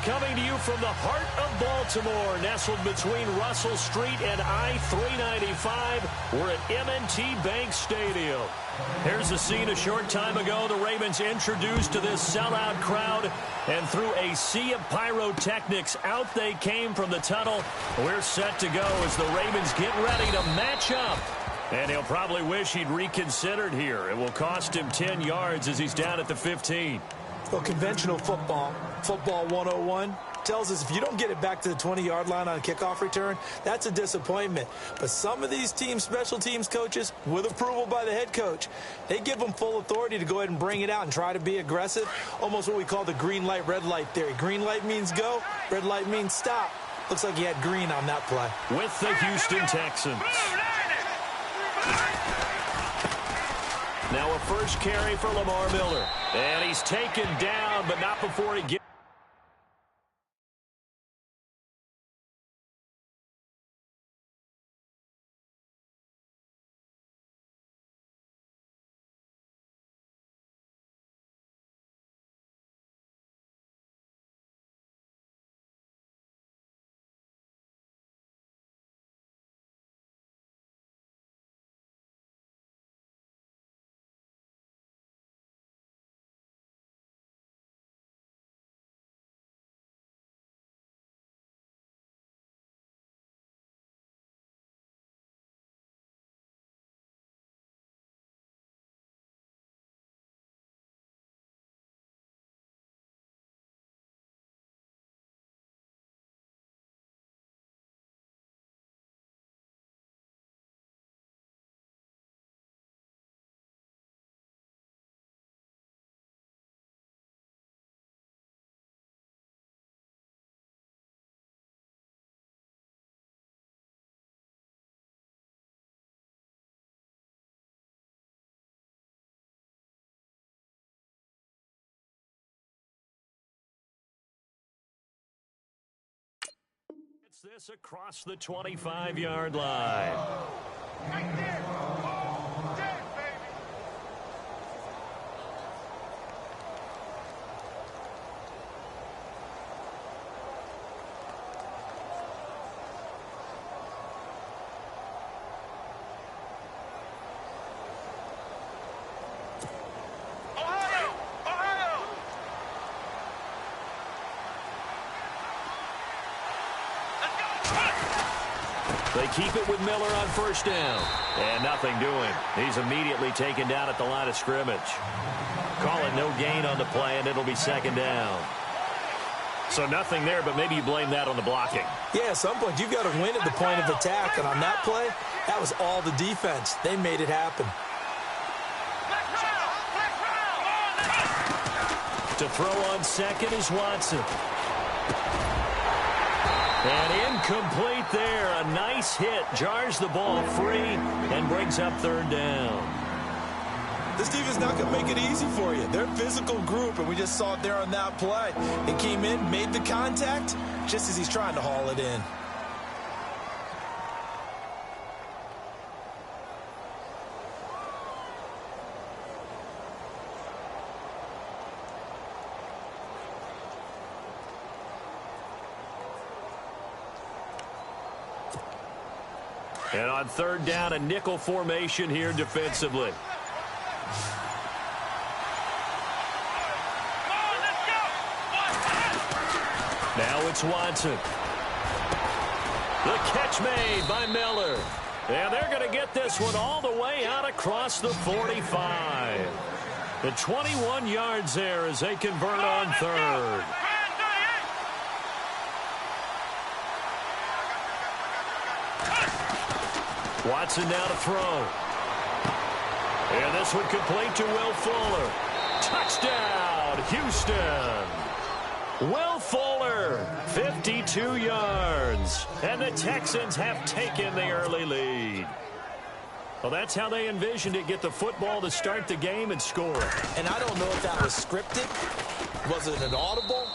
coming to you from the heart of Baltimore, nestled between Russell Street and I-395. We're at M&T Bank Stadium. Here's the scene a short time ago. The Ravens introduced to this sellout crowd, and through a sea of pyrotechnics, out they came from the tunnel. We're set to go as the Ravens get ready to match up. And he'll probably wish he'd reconsidered here. It will cost him 10 yards as he's down at the 15. Well, conventional football 101, tells us if you don't get it back to the 20-yard line on a kickoff return, that's a disappointment. But some of these special teams coaches, with approval by the head coach, they give them full authority to go ahead and bring it out and try to be aggressive, almost what we call the green light, red light theory. Green light means go, red light means stop. Looks like he had green on that play. With the Houston Texans. Now a first carry for Lamar Miller. And he's taken down, but not before he gets... this across the 25-yard line. Right there. They keep it with Miller on first down. And nothing doing. He's immediately taken down at the line of scrimmage. Call it no gain on the play, and it'll be second down. So nothing there, but maybe you blame that on the blocking. Yeah, at some point, you've got to win at the point of attack. And on that play, that was all the defense. They made it happen. To throw on second is Watson. And incomplete there. A nice hit. Jars the ball free and brings up third down. This defense not going to make it easy for you. They're a physical group, and we just saw it there on that play. It came in, made the contact, just as he's trying to haul it in. And on third down, a nickel formation here defensively. Now it's Watson. The catch made by Miller. And they're going to get this one all the way out across the 45. The 21 yards there as they convert on third. Watson now to throw. And this one complete to Will Fuller. Touchdown, Houston. Will Fuller, 52 yards. And the Texans have taken the early lead. Well, that's how they envisioned it. Get the football to start the game and score. And I don't know if that was scripted. Was it an audible?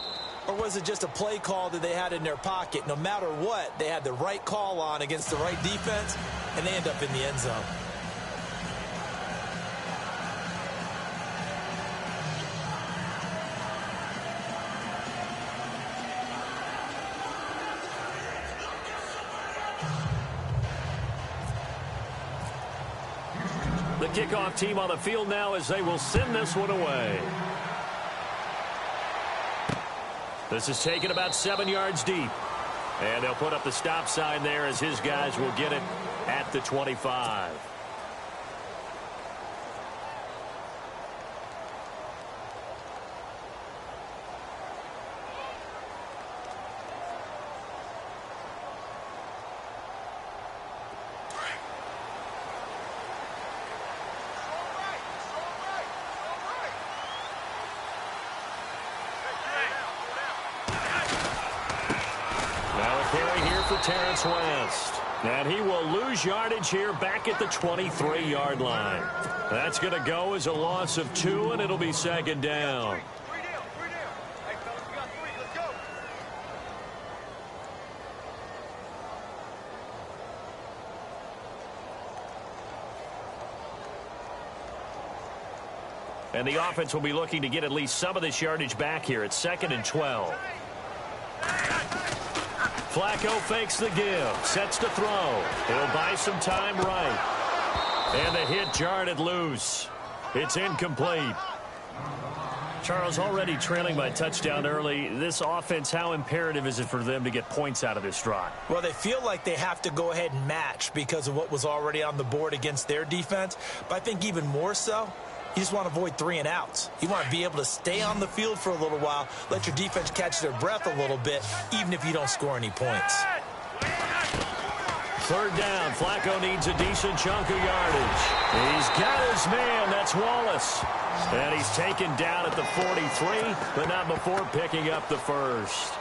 Or was it just a play call that they had in their pocket? No matter what, they had the right call on against the right defense, and they end up in the end zone. The kickoff team on the field now as they will send this one away. This is taken about 7 yards deep. And they'll put up the stop sign there as his guys will get it at the 25. Terrence West. And he will lose yardage here back at the 23-yard line. That's going to go as a loss of 2, and it'll be second down. And the offense will be looking to get at least some of this yardage back here at 2nd and 12. Flacco fakes the give, sets to throw. He'll buy some time right. And the hit jarred it loose. It's incomplete. Charles, already trailing by touchdown early. This offense, how imperative is it for them to get points out of this drive? Well, they feel like they have to go ahead and match because of what was already on the board against their defense. But I think even more so, you just want to avoid 3 and outs. You want to be able to stay on the field for a little while, let your defense catch their breath a little bit, even if you don't score any points. 3rd down. Flacco needs a decent chunk of yardage. He's got his man. That's Wallace. And he's taken down at the 43, but not before picking up the first.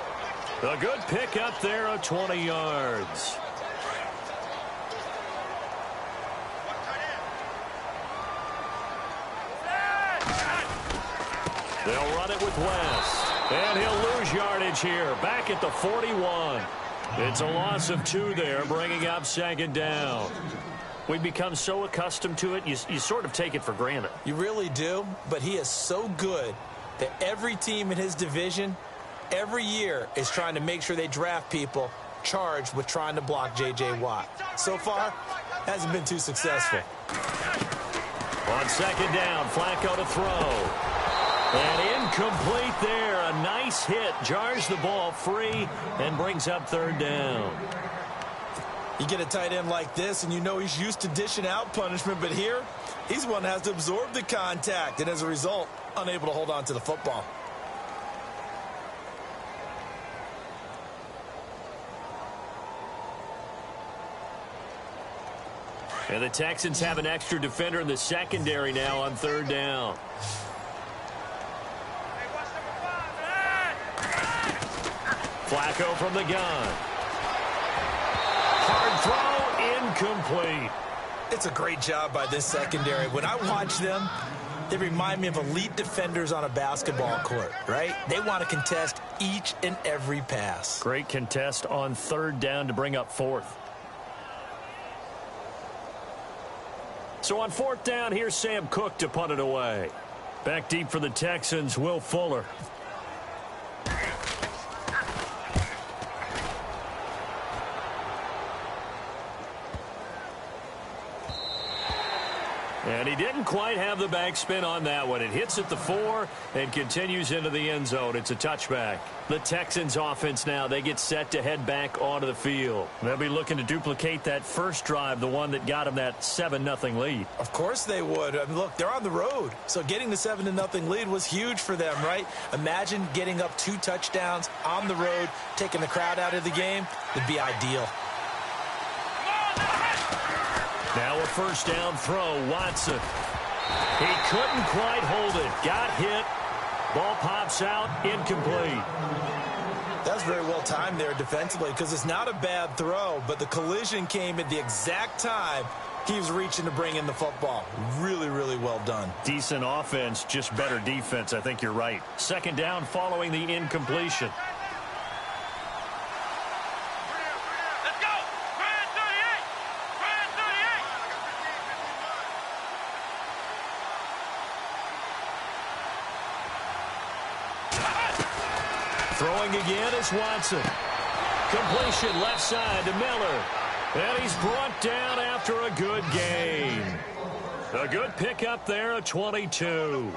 A good pick up there of 20 yards. They'll run it with West. And he'll lose yardage here. Back at the 41. It's a loss of 2 there, bringing up second down. We've become so accustomed to it, you sort of take it for granted. You really do, but he is so good that every team in his division, every year, is trying to make sure they draft people charged with trying to block J.J. Watt. So far, hasn't been too successful. On second down, Flacco to throw. And incomplete there. A nice hit. Jars the ball free and brings up 3rd down. You get a tight end like this, and you know he's used to dishing out punishment, but here, he's one that has to absorb the contact, and as a result, unable to hold on to the football. And the Texans have an extra defender in the secondary now on 3rd down. Flacco from the gun. Hard throw, incomplete. It's a great job by this secondary. When I watch them, they remind me of elite defenders on a basketball court, right? They want to contest each and every pass. Great contest on 3rd down to bring up 4th. So on 4th down, here's Sam Cook to punt it away. Back deep for the Texans, Will Fuller. And he didn't quite have the backspin on that one. It hits at the 4 and continues into the end zone. It's a touchback. The Texans offense now, they get set to head back onto the field. They'll be looking to duplicate that first drive, the one that got them that 7-0 lead. Of course they would. I mean, look, they're on the road. So getting the 7-0 lead was huge for them, right? Imagine getting up 2 touchdowns on the road, taking the crowd out of the game. Would be ideal. Now a first down throw, Watson. He couldn't quite hold it. Got hit. Ball pops out, incomplete. That's very well timed there defensively because it's not a bad throw, but the collision came at the exact time he was reaching to bring in the football. Really, really well done. Decent offense, just better defense. I think you're right. Second down following the incompletion. Throwing again is Watson. Completion left side to Miller. And he's brought down after a good gain. A good pickup there, a 22.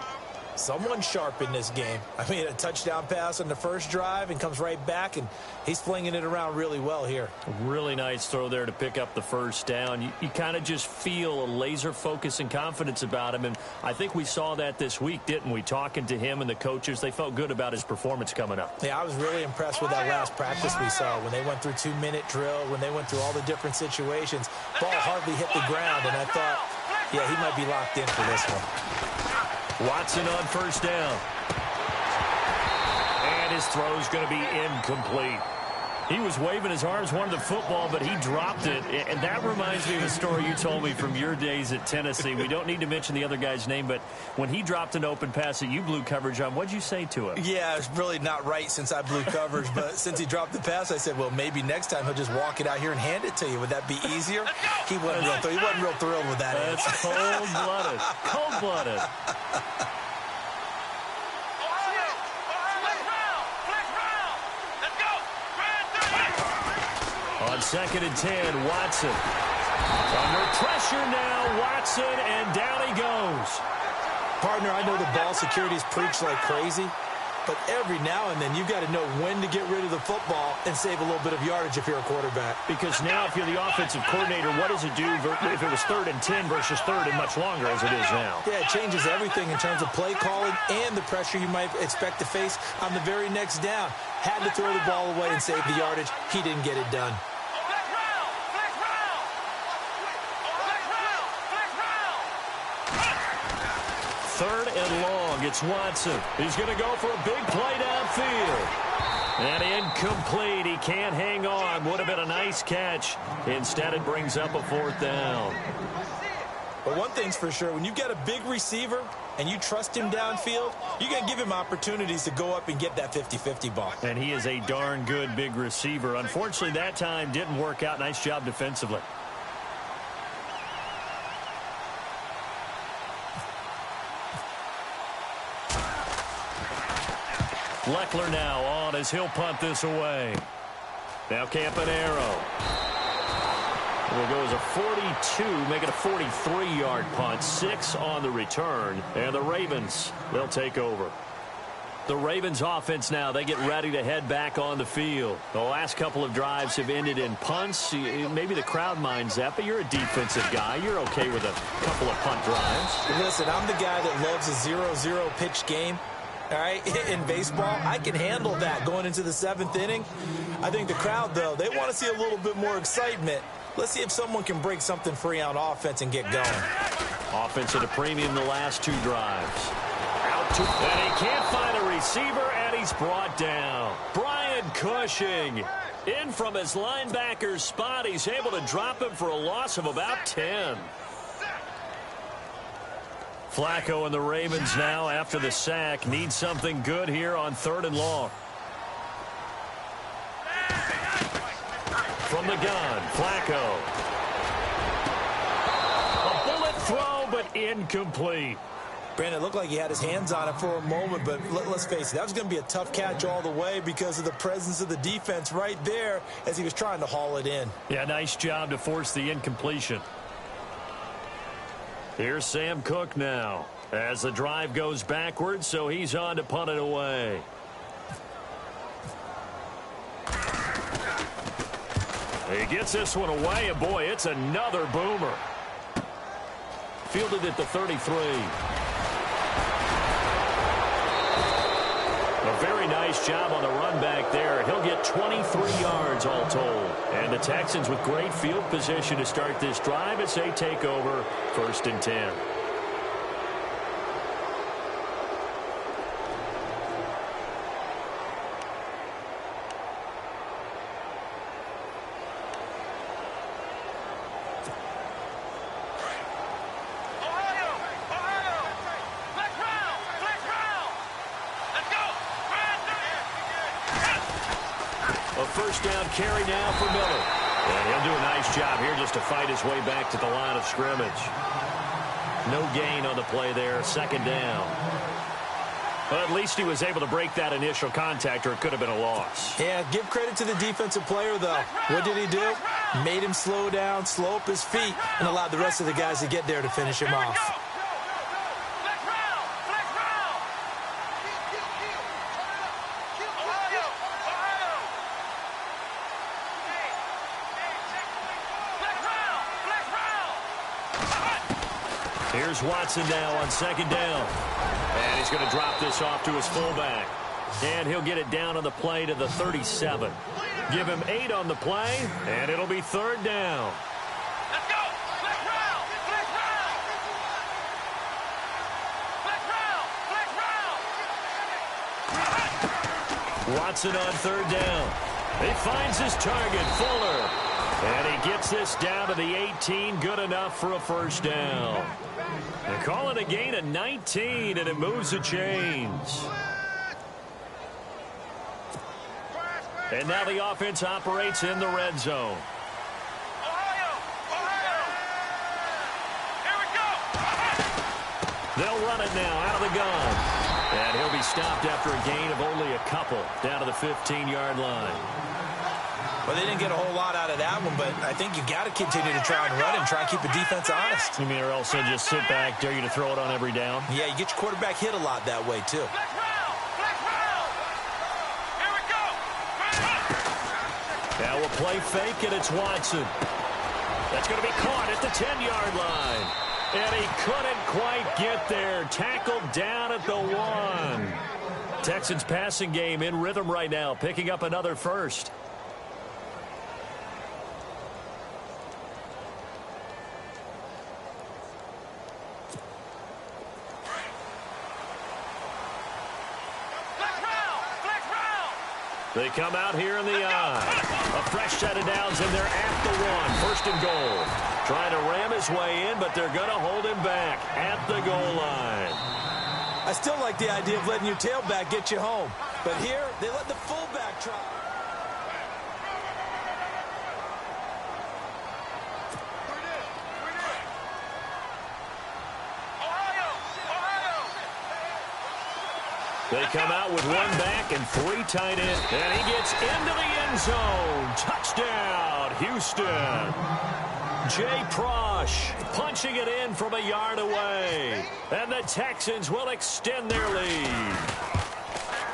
Someone sharp in this game. I mean, a touchdown pass on the first drive and comes right back, and he's flinging it around really well here. Really nice throw there to pick up the first down. You kind of just feel a laser focus and confidence about him, and I think we saw that this week, didn't we? Talking to him and the coaches, they felt good about his performance coming up. Yeah, I was really impressed with that last practice we saw when they went through 2-minute drill, when they went through all the different situations. Ball hardly hit the ground, and I thought, yeah, he might be locked in for this one. Watson on first down. And his throw's going to be incomplete. He was waving his arms, wanted the football, but he dropped it. And that reminds me of a story you told me from your days at Tennessee. We don't need to mention the other guy's name, but when he dropped an open pass that you blew coverage on, what'd you say to him? Yeah, it's really not right since I blew coverage, but since he dropped the pass, I said, well, maybe next time he'll just walk it out here and hand it to you. Would that be easier? He wasn't real thrilled with that. That's cold-blooded. Cold-blooded. On 2nd and 10, Watson. Under pressure now, Watson, and down he goes. Partner, I know the ball security's preached like crazy, but every now and then you've got to know when to get rid of the football and save a little bit of yardage if you're a quarterback. Because now if you're the offensive coordinator, what does it do if it was 3rd and 10 versus 3rd and much longer as it is now? Yeah, it changes everything in terms of play calling and the pressure you might expect to face on the very next down. Had to throw the ball away and save the yardage. He didn't get it done. Third and long, it's Watson. He's going to go for a big play downfield. And incomplete. He can't hang on. Would have been a nice catch. Instead, it brings up a 4th down. But one thing's for sure, when you've got a big receiver and you trust him downfield, you're going to give him opportunities to go up and get that 50-50 ball. And he is a darn good big receiver. Unfortunately, that time didn't work out. Nice job defensively. Leckler now on as he'll punt this away. Now Campanaro. Will go as a 42, make it a 43-yard punt. 6 on the return. And the Ravens, they'll take over. The Ravens offense now, they get ready to head back on the field. The last couple of drives have ended in punts. Maybe the crowd minds that, but you're a defensive guy. You're okay with a couple of punt drives. Listen, I'm the guy that loves a 0-0 pitch game. All right, in baseball, I can handle that going into the 7th inning. I think the crowd, though, they want to see a little bit more excitement. Let's see if someone can break something free on offense and get going. Offense at a premium the last 2 drives. Out to, and he can't find a receiver, and he's brought down. Brian Cushing in from his linebacker's spot. He's able to drop him for a loss of about 10. Flacco and the Ravens now, after the sack, need something good here on 3rd and long. From the gun, Flacco. A bullet throw, but incomplete. Brandon, it looked like he had his hands on it for a moment, but let's face it, that was going to be a tough catch all the way because of the presence of the defense right there as he was trying to haul it in. Yeah, nice job to force the incompletion. Here's Sam Cook now as the drive goes backwards, so he's on to punt it away. He gets this one away, and boy, it's another boomer. Fielded at the 33. A very nice job on the run back there. He'll get 23 yards all told. And the Texans with great field position to start this drive as they take over 1st and 10. First down carry now for Miller. And he'll do a nice job here just to fight his way back to the line of scrimmage. No gain on the play there. 2nd down. But at least he was able to break that initial contact, or it could have been a loss. Yeah, give credit to the defensive player, though. What did he do? Made him slow down, slow up his feet, and allowed the rest of the guys to get there to finish him off. Here's Watson now on second down. And he's going to drop this off to his fullback. And he'll get it down on the play to the 37. Give him 8 on the play, and it'll be third down. Let's go! Flex round! Flex round! Flex round! Flex round! Watson on third down. He finds his target, Fuller. And he gets this down to the 18, good enough for a first down. They call it a gain of 19, and it moves the chains. And now the offense operates in the red zone. Ohio! Ohio! Here we go! They'll run it now out of the gun. And he'll be stopped after a gain of only a couple down to the 15-yard line. Well, they didn't get a whole lot out of that one, but I think you got to continue to try and run and try and keep the defense honest. You mean, or else they'll just sit back, dare you to throw it on every down? Yeah, you get your quarterback hit a lot that way, too. Flex round! Flex round! Here we go! Now we'll play fake, and it's Watson. That's going to be caught at the 10-yard line. And he couldn't quite get there. Tackled down at the 1. Texans passing game in rhythm right now, picking up another first. They come out here in the eye. A fresh set of downs, and they're at the 1. First and goal. Trying to ram his way in, but they're going to hold him back at the goal line. I still like the idea of letting your tailback get you home. But here, they let the fullback try. They come out with 1 back and 3 tight ends. And he gets into the end zone. Touchdown, Houston. Jay Prosh punching it in from a yard away. And the Texans will extend their lead.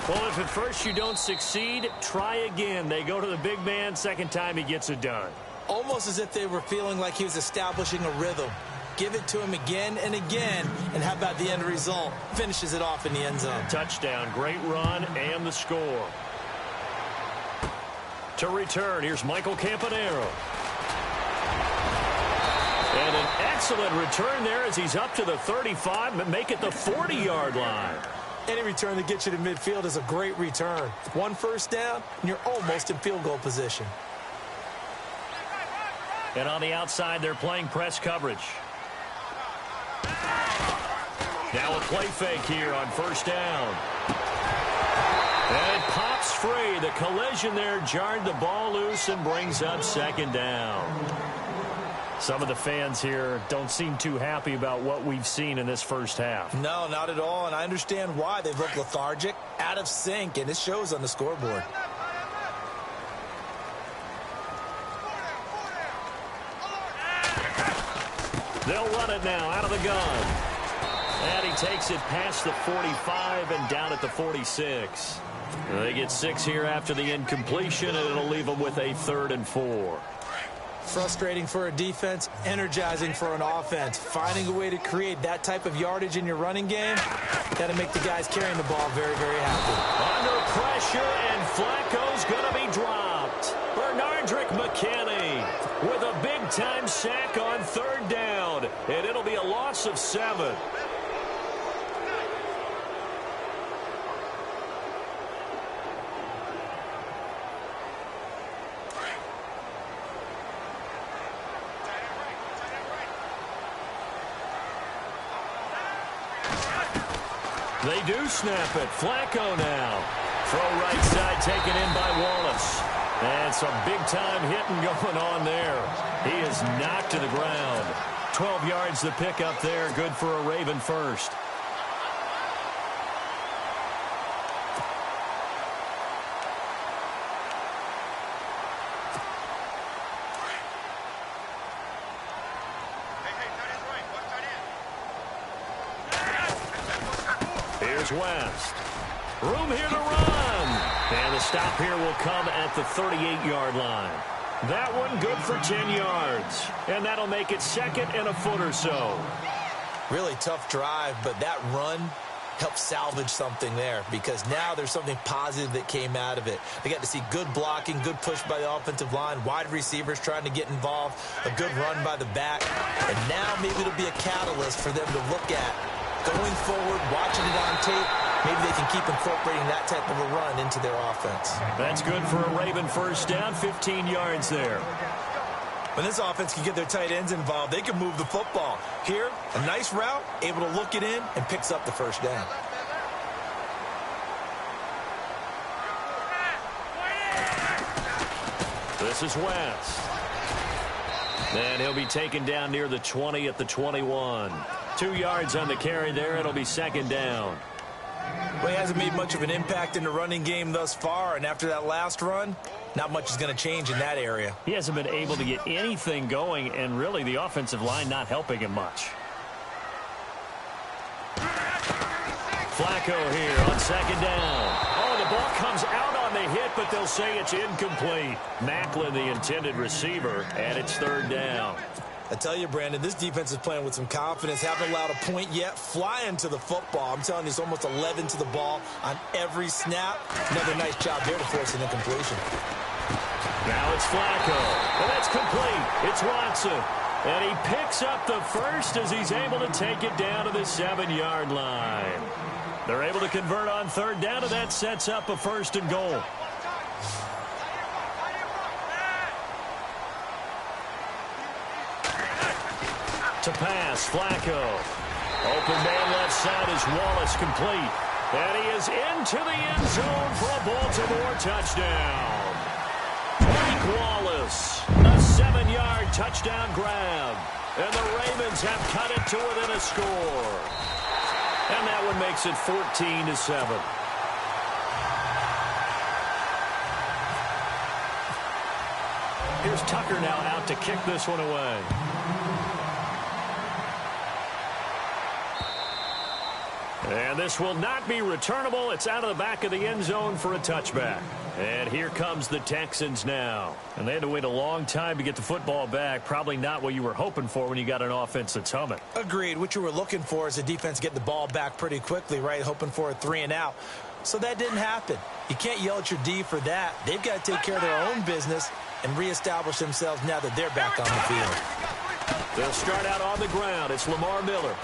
Well, if at first you don't succeed, try again. They go to the big man. Second time he gets it done. Almost as if they were feeling like he was establishing a rhythm. Give it to him again and again. And how about the end result? Finishes it off in the end zone. Touchdown, great run, and the score. To return, here's Michael Campanaro. And an excellent return there as he's up to the 35, but make it the 40-yard line. Any return that gets you to midfield is a great return. 1 first down, and you're almost in field goal position. And on the outside, they're playing press coverage. Now a play fake here on first down. And it pops free. The collision there jarred the ball loose and brings up second down. Some of the fans here don't seem too happy about what we've seen in this first half. No, not at all, and I understand why. They've looked lethargic, out of sync, and it shows on the scoreboard. They'll run it now out of the gun. And he takes it past the 45 and down at the 46. They get 6 here after the incompletion, and it'll leave them with a 3rd and 4. Frustrating for a defense, energizing for an offense. Finding a way to create that type of yardage in your running game, got to make the guys carrying the ball very, very happy. Under pressure, and Flacco's going to be dropped. Bernardrick McKinney with a big-time sack on 3rd down, and it'll be a loss of 7. They do snap it. Flacco now. Throw right side taken in by Wallace. And some big-time hitting going on there. He is knocked to the ground. 12 yards the pickup there. Good for a Raven first. is West. Room here to run. And the stop here will come at the 38-yard line. That one good for 10 yards. And that'll make it second and a foot or so. Really tough drive, but that run helped salvage something there because now there's something positive that came out of it. They got to see good blocking, good push by the offensive line, wide receivers trying to get involved, a good run by the back, and now maybe it'll be a catalyst for them to look at going forward, watching it on tape. Maybe they can keep incorporating that type of a run into their offense. That's good for a Raven first down, 15 yards there. When this offense can get their tight ends involved, they can move the football. Here, a nice route, able to look it in, and picks up the first down. This is West. And he'll be taken down near the 20 at the 21. 2 yards on the carry there. It'll be second down. Well, he hasn't made much of an impact in the running game thus far, and after that last run, not much is going to change in that area. He hasn't been able to get anything going, and really the offensive line not helping him much. Flacco here on second down. Oh, the ball comes out on the hit, but they'll say it's incomplete. Macklin, the intended receiver, and it's third down. I tell you, Brandon, this defense is playing with some confidence. Haven't allowed a point yet. Flying to the football. I'm telling you, it's almost 11 to the ball on every snap. Another nice job there to force an incompletion. Now it's Flacco. And that's complete. It's Watson. And he picks up the first as he's able to take it down to the 7-yard line. They're able to convert on third down, and that sets up a first and goal. To pass, Flacco. Open man left side is Wallace complete. And he is into the end zone for a Baltimore touchdown. Mike Wallace, a 7-yard touchdown grab. And the Ravens have cut it to within a score. And that one makes it 14-7. Here's Tucker now out to kick this one away. And this will not be returnable. It's out of the back of the end zone for a touchback. And here comes the Texans now. And they had to wait a long time to get the football back. Probably not what you were hoping for when you got an offense that's humming. Agreed. What you were looking for is the defense get the ball back pretty quickly, right? Hoping for a 3 and out. So that didn't happen. You can't yell at your D for that. They've got to take care of their own business and reestablish themselves now that they're back on the field. They'll start out on the ground. It's Lamar Miller.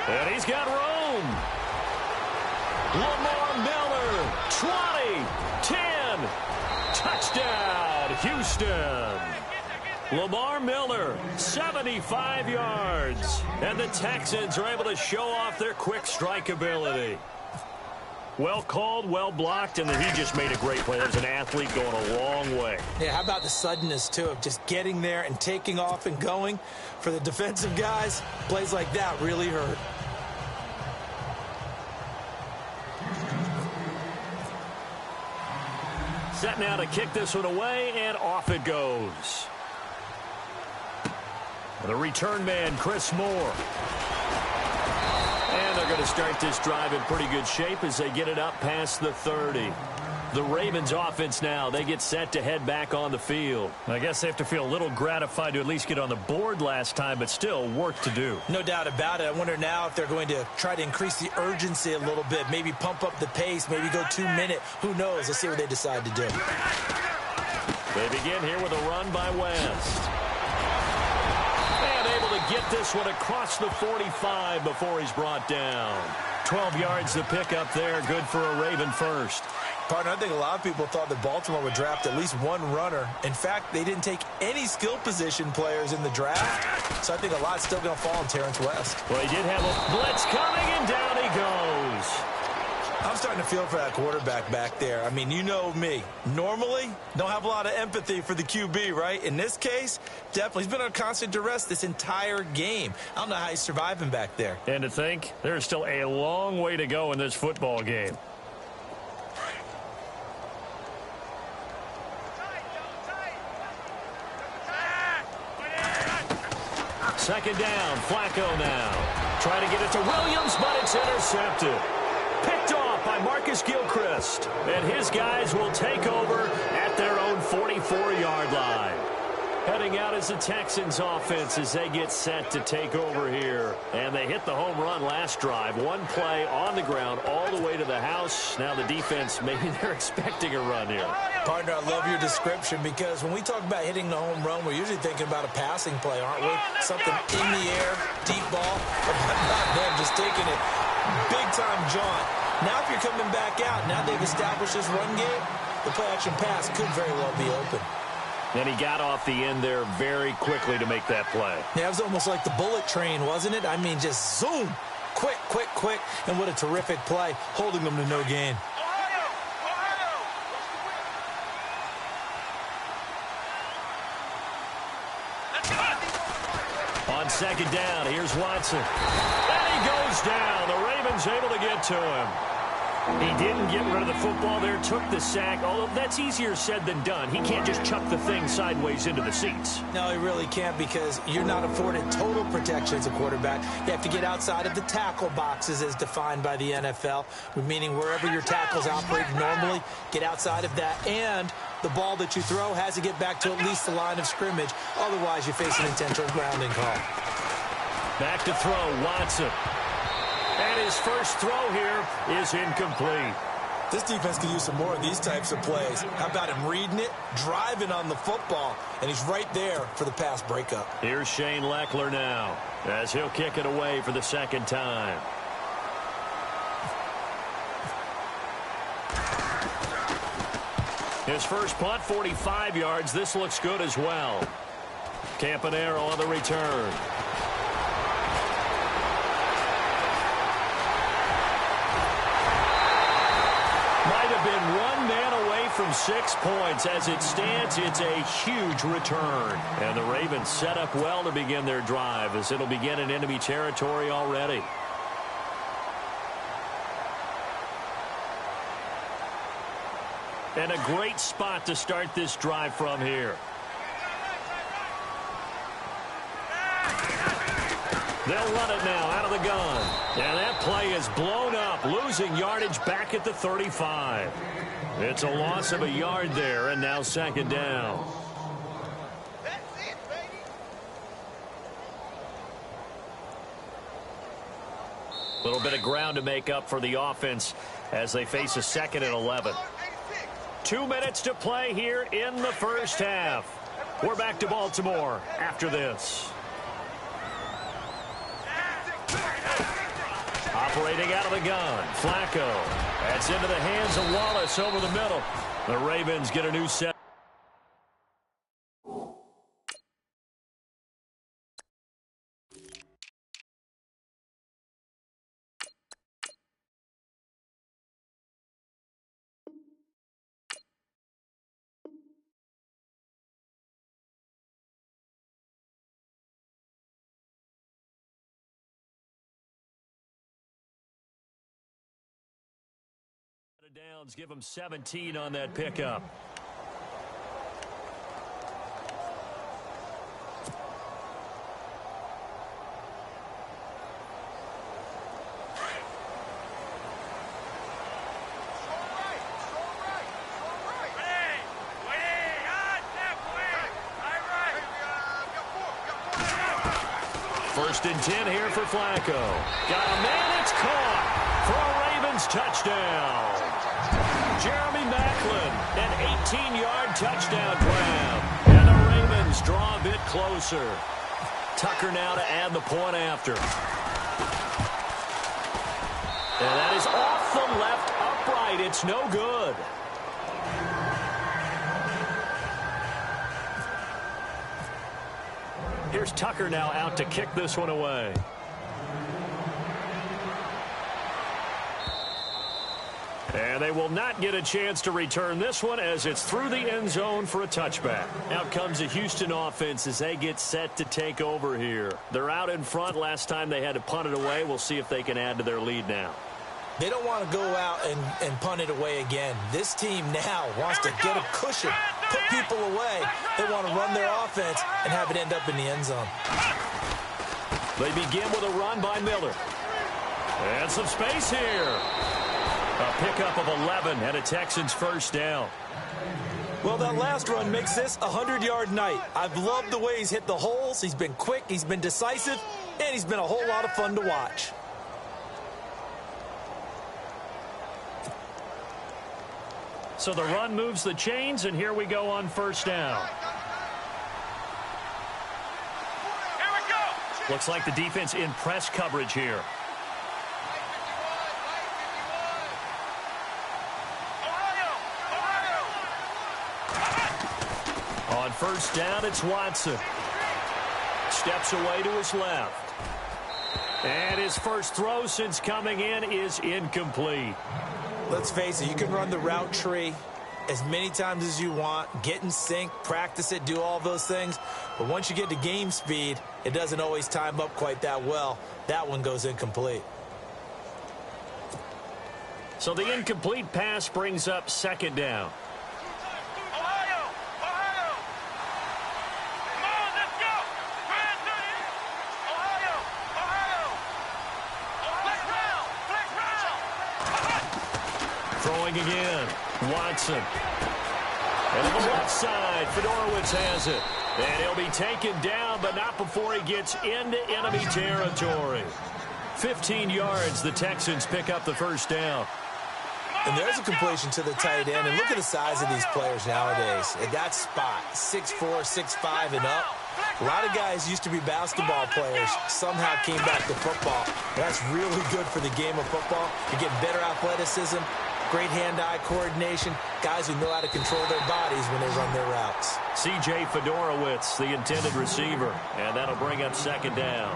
And he's got room. Lamar Miller, 20, 10, touchdown, Houston. Lamar Miller, 75 yards. And the Texans are able to show off their quick strike ability. Well called, well blocked, and he just made a great play. That was an athlete going a long way. Yeah, how about the suddenness, too, of just getting there and taking off and going? For the defensive guys, plays like that really hurt. Set now to kick this one away, and off it goes. The return man, Chris Moore. And they're going to start this drive in pretty good shape as they get it up past the 30. The Ravens offense now, they get set to head back on the field. I guess they have to feel a little gratified to at least get on the board last time, but still work to do. No doubt about it. I wonder now if they're going to try to increase the urgency a little bit, maybe pump up the pace, maybe go 2-minute. Who knows? Let's see what they decide to do. They begin here with a run by West. And able to get this one across the 45 before he's brought down. 12 yards to pick up there. Good for a Raven first. Partner, I think a lot of people thought that Baltimore would draft at least one runner. In fact, they didn't take any skill position players in the draft. So I think a lot's still going to fall on Terrence West. Well, he did have a blitz coming, and down he goes. I'm starting to feel for that quarterback back there. I mean, you know me. Normally, don't have a lot of empathy for the QB, right? In this case, definitely. He's been under constant duress this entire game. I don't know how he's surviving back there. And to think, there's still a long way to go in this football game. Second down, Flacco now. Trying to get it to Williams, but it's intercepted. Picked off by Marcus Gilchrist. And his guys will take over at their own 44-yard line. Heading out is the Texans offense as they get set to take over here. And they hit the home run last drive. One play on the ground all the way to the house. Now the defense, maybe they're expecting a run here. Partner, I love your description because when we talk about hitting the home run, we're usually thinking about a passing play, aren't we? Something in the air, deep ball, but not them just taking it big-time jaunt. Now if you're coming back out, now they've established this run game, the play-action pass could very well be open. And he got off the end there very quickly to make that play. Yeah, it was almost like the bullet train, wasn't it? I mean, just zoom. Quick, quick, quick. And what a terrific play, holding them to no gain. On second down, here's Watson. And he goes down. The Ravens able to get to him. He didn't get rid of the football there, took the sack, although that's easier said than done. He can't just chuck the thing sideways into the seats. No, he really can't because you're not afforded total protection as a quarterback. You have to get outside of the tackle boxes as defined by the NFL, meaning wherever your tackles operate normally, get outside of that. And the ball that you throw has to get back to at least the line of scrimmage. Otherwise, you face an intentional grounding call. Back to throw, Watson. And his first throw here is incomplete. This defense can use some more of these types of plays. How about him reading it, driving on the football, and he's right there for the pass breakup. Here's Shane Leckler now as he'll kick it away for the second time. His first punt, 45 yards. This looks good as well. Campanaro on the return. Might have been one man away from 6 points. As it stands, it's a huge return. And the Ravens set up well to begin their drive as it'll begin in enemy territory already. And a great spot to start this drive from here. They'll run it now out of the gun. And that play is blown up, losing yardage back at the 35. It's a loss of a yard there, and now second down. That's it, baby. A little bit of ground to make up for the offense as they face a second and 11. 2 minutes to play here in the first half. We're back to Baltimore after this. Operating out of the gun, Flacco. That's into the hands of Wallace over the middle. The Ravens get a new set. Downs give them 17 on that pickup. First and 10 here for Flacco. Got a man, it's caught for a Ravens touchdown. Jeremy Maclin, an 18-yard touchdown grab. And the Ravens draw a bit closer. Tucker now to add the point after. And that is off the left upright. It's no good. Here's Tucker now out to kick this one away. And they will not get a chance to return this one as it's through the end zone for a touchback. Out comes the Houston offense as they get set to take over here. They're out in front. Last time they had to punt it away. We'll see if they can add to their lead now. They don't want to go out and punt it away again. This team now wants to get a cushion, put people away. They want to run their offense and have it end up in the end zone. They begin with a run by Miller. And some space here. A pickup of 11 and a Texans first down. Well, that last run makes this a 100-yard night. I've loved the way he's hit the holes. He's been quick, he's been decisive, and he's been a whole lot of fun to watch. So the run moves the chains, and here we go on first down. Here we go. Looks like the defense in press coverage here. On first down, it's Watson. Steps away to his left. And his first throw since coming in is incomplete. Let's face it, you can run the route tree as many times as you want, get in sync, practice it, do all those things. But once you get to game speed, it doesn't always time up quite that well. That one goes incomplete. So the incomplete pass brings up second down. Throwing again, Watson. And on the left side, Fedorowicz has it. And he'll be taken down, but not before he gets into enemy territory. 15 yards, the Texans pick up the first down. And there's a completion to the tight end. And look at the size of these players nowadays. At that spot, 6'4", 6'5", and up. A lot of guys used to be basketball players, somehow came back to football. That's really good for the game of football. You're getting better athleticism, great hand-eye coordination, guys who know how to control their bodies when they run their routes. C.J. Fedorowicz, the intended receiver, and that'll bring up second down.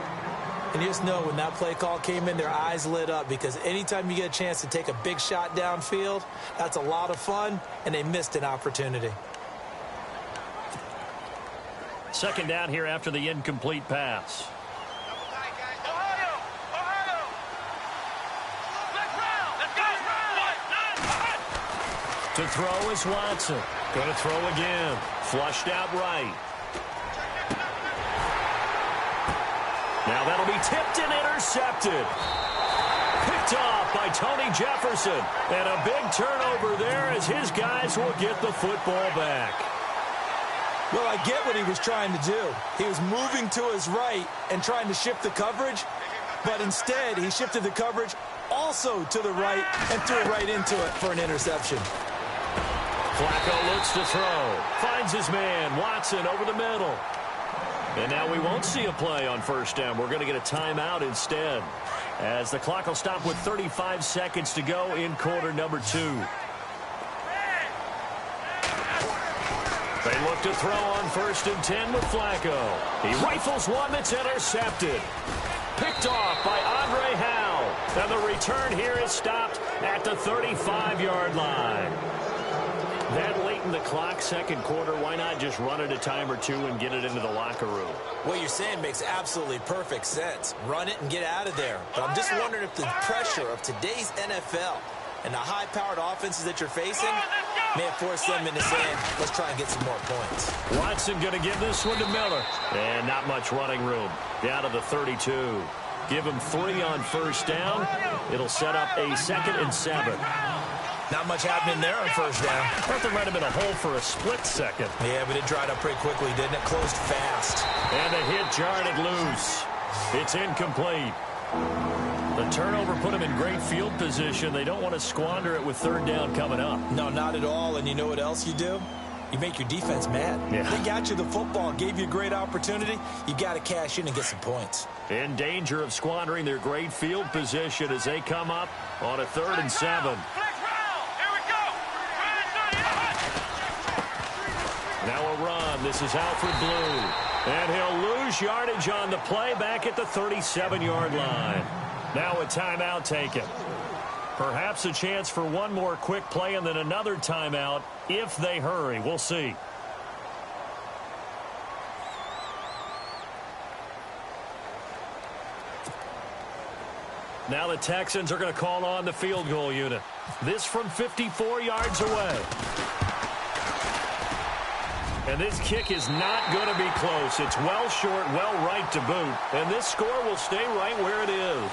And you just know when that play call came in, their eyes lit up, because anytime you get a chance to take a big shot downfield, that's a lot of fun, and they missed an opportunity. Second down here after the incomplete pass. To throw is Watson. Going to throw again. Flushed out right. Now that'll be tipped and intercepted. Picked off by Tony Jefferson. And a big turnover there as his guys will get the football back. Well, I get what he was trying to do. He was moving to his right and trying to shift the coverage, but instead he shifted the coverage also to the right and threw right into it for an interception. Flacco looks to throw. Finds his man, Watson, over the middle. And now we won't see a play on first down. We're going to get a timeout instead, as the clock will stop with 35 seconds to go in quarter number 2. They look to throw on first and 10 with Flacco. He rifles one that's intercepted. Picked off by Andre Howe. And the return here is stopped at the 35-yard line. That late in the clock, second quarter, why not just run it a time or two and get it into the locker room? What you're saying makes absolutely perfect sense. Run it and get out of there. But I'm just wondering if the pressure of today's NFL and the high-powered offenses that you're facing may have forced them into saying, let's try and get some more points. Watson going to give this one to Miller. And not much running room. Down to the 32. Give him 3 on first down. It'll set up a 2nd and 7. Not much happening there on first down. I thought there might have been a hole for a split second. Yeah, but it dried up pretty quickly, didn't it? Closed fast. And the hit jarred it loose. It's incomplete. The turnover put him in great field position. They don't want to squander it with third down coming up. No, not at all. And you know what else you do? You make your defense mad. Yeah. They got you the football, gave you a great opportunity. You got to cash in and get some points. In danger of squandering their great field position as they come up on a 3rd and 7. Now a run. This is Alfred Blue. And he'll lose yardage on the play back at the 37-yard line. Now a timeout taken. Perhaps a chance for one more quick play and then another timeout if they hurry. We'll see. Now the Texans are going to call on the field goal unit. This from 54 yards away. And this kick is not going to be close. It's well short, well right to boot. And this score will stay right where it is.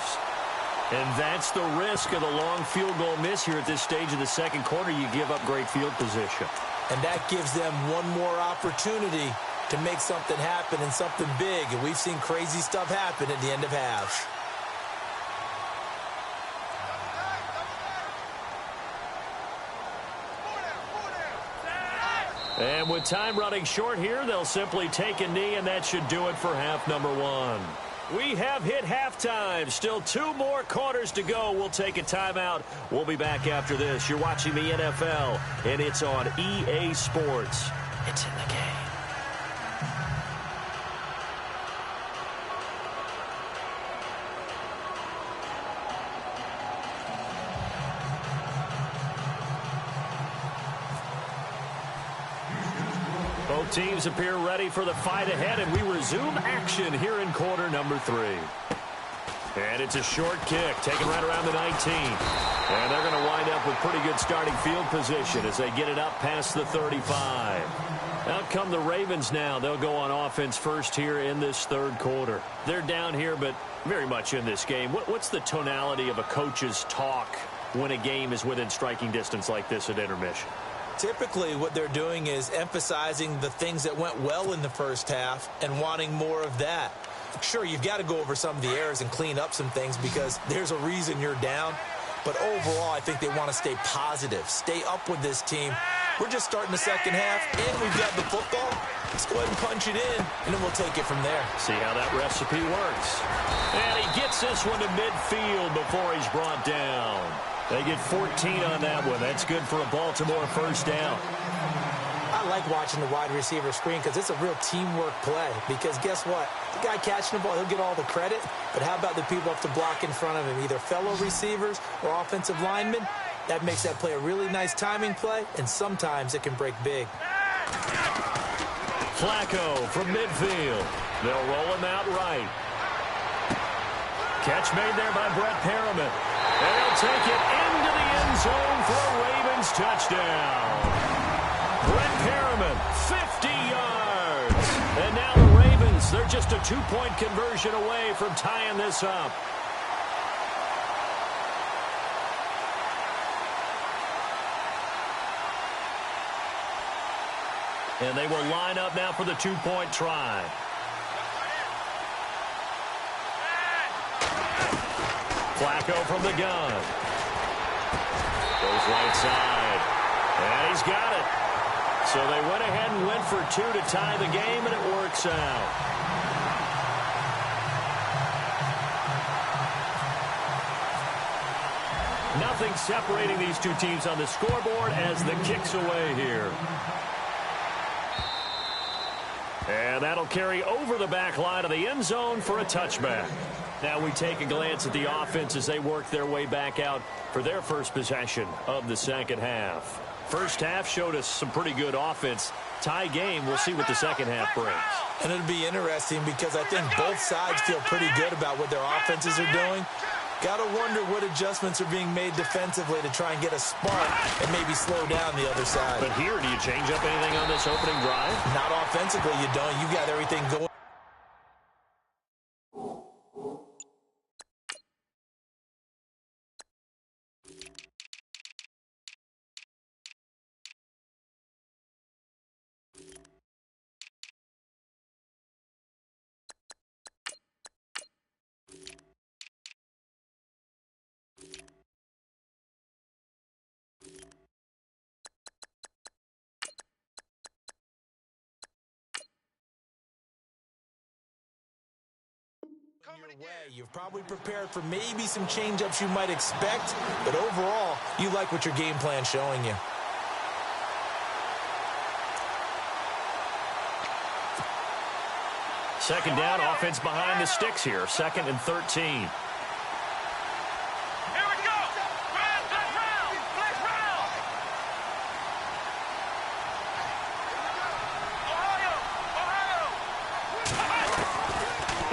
And that's the risk of the long field goal miss here at this stage of the second quarter. You give up great field position. And that gives them one more opportunity to make something happen and something big. And we've seen crazy stuff happen at the end of halves. And with time running short here, they'll simply take a knee, and that should do it for half number one. We have hit halftime. Still 2 more quarters to go. We'll take a timeout. We'll be back after this. You're watching the NFL, and it's on EA Sports. It's in the game. Both teams appear ready for the fight ahead, and we resume action here in quarter number 3. And it's a short kick, taken right around the 19. And they're going to wind up with pretty good starting field position as they get it up past the 35. Out come the Ravens now. They'll go on offense first here in this third quarter. They're down here, but very much in this game. What's the tonality of a coach's talk when a game is within striking distance like this at intermission? Typically, what they're doing is emphasizing the things that went well in the first half and wanting more of that. Sure, you've got to go over some of the errors and clean up some things because there's a reason you're down. But overall, I think they want to stay positive, stay up with this team. We're just starting the second half, and we've got the football. Let's go ahead and punch it in, and then we'll take it from there. See how that recipe works. And he gets this one to midfield before he's brought down. They get 14 on that one. That's good for a Baltimore first down. I like watching the wide receiver screen because it's a real teamwork play. Because guess what? The guy catching the ball, he'll get all the credit. But how about the people have to block in front of him, either fellow receivers or offensive linemen? That makes that play a really nice timing play, and sometimes it can break big. Flacco from midfield. They'll roll him out right. Catch made there by Brett Perriman. And he'll take it into the end zone for a Ravens touchdown. Brett Perriman, 50 yards. And now the Ravens, they're just a 2-point conversion away from tying this up. And they will line up now for the 2-point try. Flacco from the gun. Goes right side. And he's got it. So they went ahead and went for 2 to tie the game, and it works out. Nothing separating these two teams on the scoreboard as the kick's away here. And that'll carry over the back line of the end zone for a touchback. Now we take a glance at the offense as they work their way back out for their first possession of the second half. First half showed us some pretty good offense. Tie game, we'll see what the second half brings. And it'll be interesting because I think both sides feel pretty good about what their offenses are doing. Got to wonder what adjustments are being made defensively to try and get a spark and maybe slow down the other side. But here, do you change up anything on this opening drive? Not offensively, you don't. You got everything going. Your way. You've probably prepared for maybe some change-ups you might expect, but overall, you like what your game plan's showing you. Second down, offense behind the sticks here. 2nd and 13.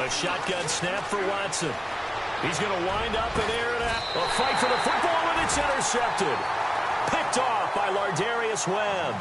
A shotgun snap for Watson. He's going to wind up and air it out. A fight for the football, and it's intercepted. Picked off by Lardarius Webb.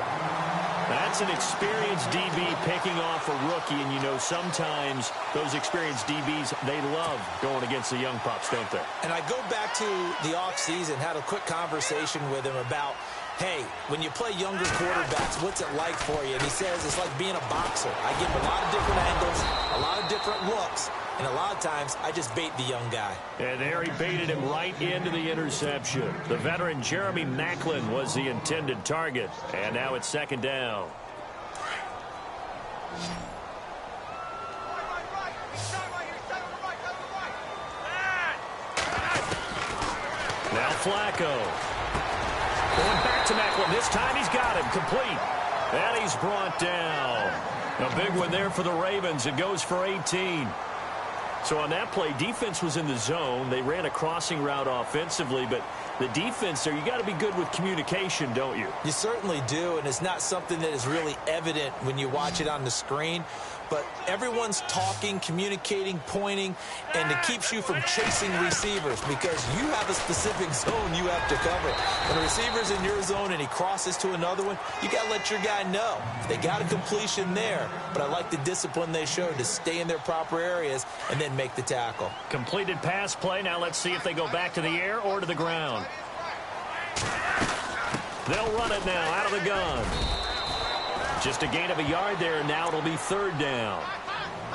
That's an experienced DB picking off a rookie, and you know sometimes those experienced DBs, they love going against the young pups, don't they? And I go back to the offseason, had a quick conversation with him about, hey, when you play younger quarterbacks, what's it like for you? And he says it's like being a boxer. I give him a lot of different angles, a lot of different looks, and a lot of times I just bait the young guy. And there he baited him right into the interception. The veteran Jeremy Maclin was the intended target. And now it's second down. Now Flacco. Going back to Maclin. This time he's got him. Complete. And he's brought down. A big one there for the Ravens. It goes for 18. So on that play, defense was in the zone. They ran a crossing route offensively, but the defense there, you got to be good with communication, don't you? You certainly do, and it's not something that is really evident when you watch it on the screen. But everyone's talking, communicating, pointing, and it keeps you from chasing receivers because you have a specific zone you have to cover. When a receiver's in your zone and he crosses to another one, you got to let your guy know. They got a completion there, but I like the discipline they showed to stay in their proper areas and then make the tackle. Completed pass play. Now let's see if they go back to the air or to the ground. They'll run it now out of the gun. Just a gain of a yard there, and now it'll be third down.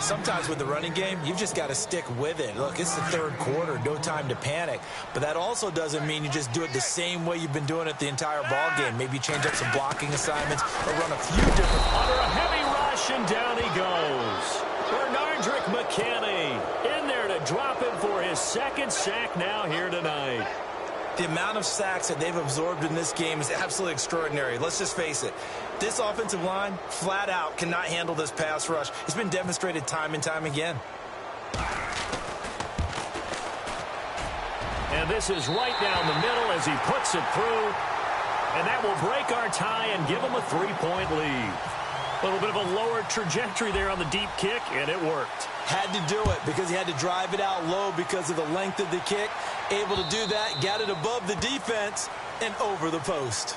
Sometimes with the running game, you've just got to stick with it. Look, it's the third quarter, no time to panic. But that also doesn't mean you just do it the same way you've been doing it the entire ball game. Maybe change up some blocking assignments or run a few different. Under a heavy rush, and down he goes. Bernardrick McKinney in there to drop him for his second sack now here tonight. The amount of sacks that they've absorbed in this game is absolutely extraordinary. Let's just face it. This offensive line, flat out, cannot handle this pass rush. It's been demonstrated time and time again. And this is right down the middle as he puts it through. And that will break our tie and give him a 3-point lead. A little bit of a lower trajectory there on the deep kick, and it worked. Had to do it because he had to drive it out low because of the length of the kick. Able to do that, got it above the defense and over the post.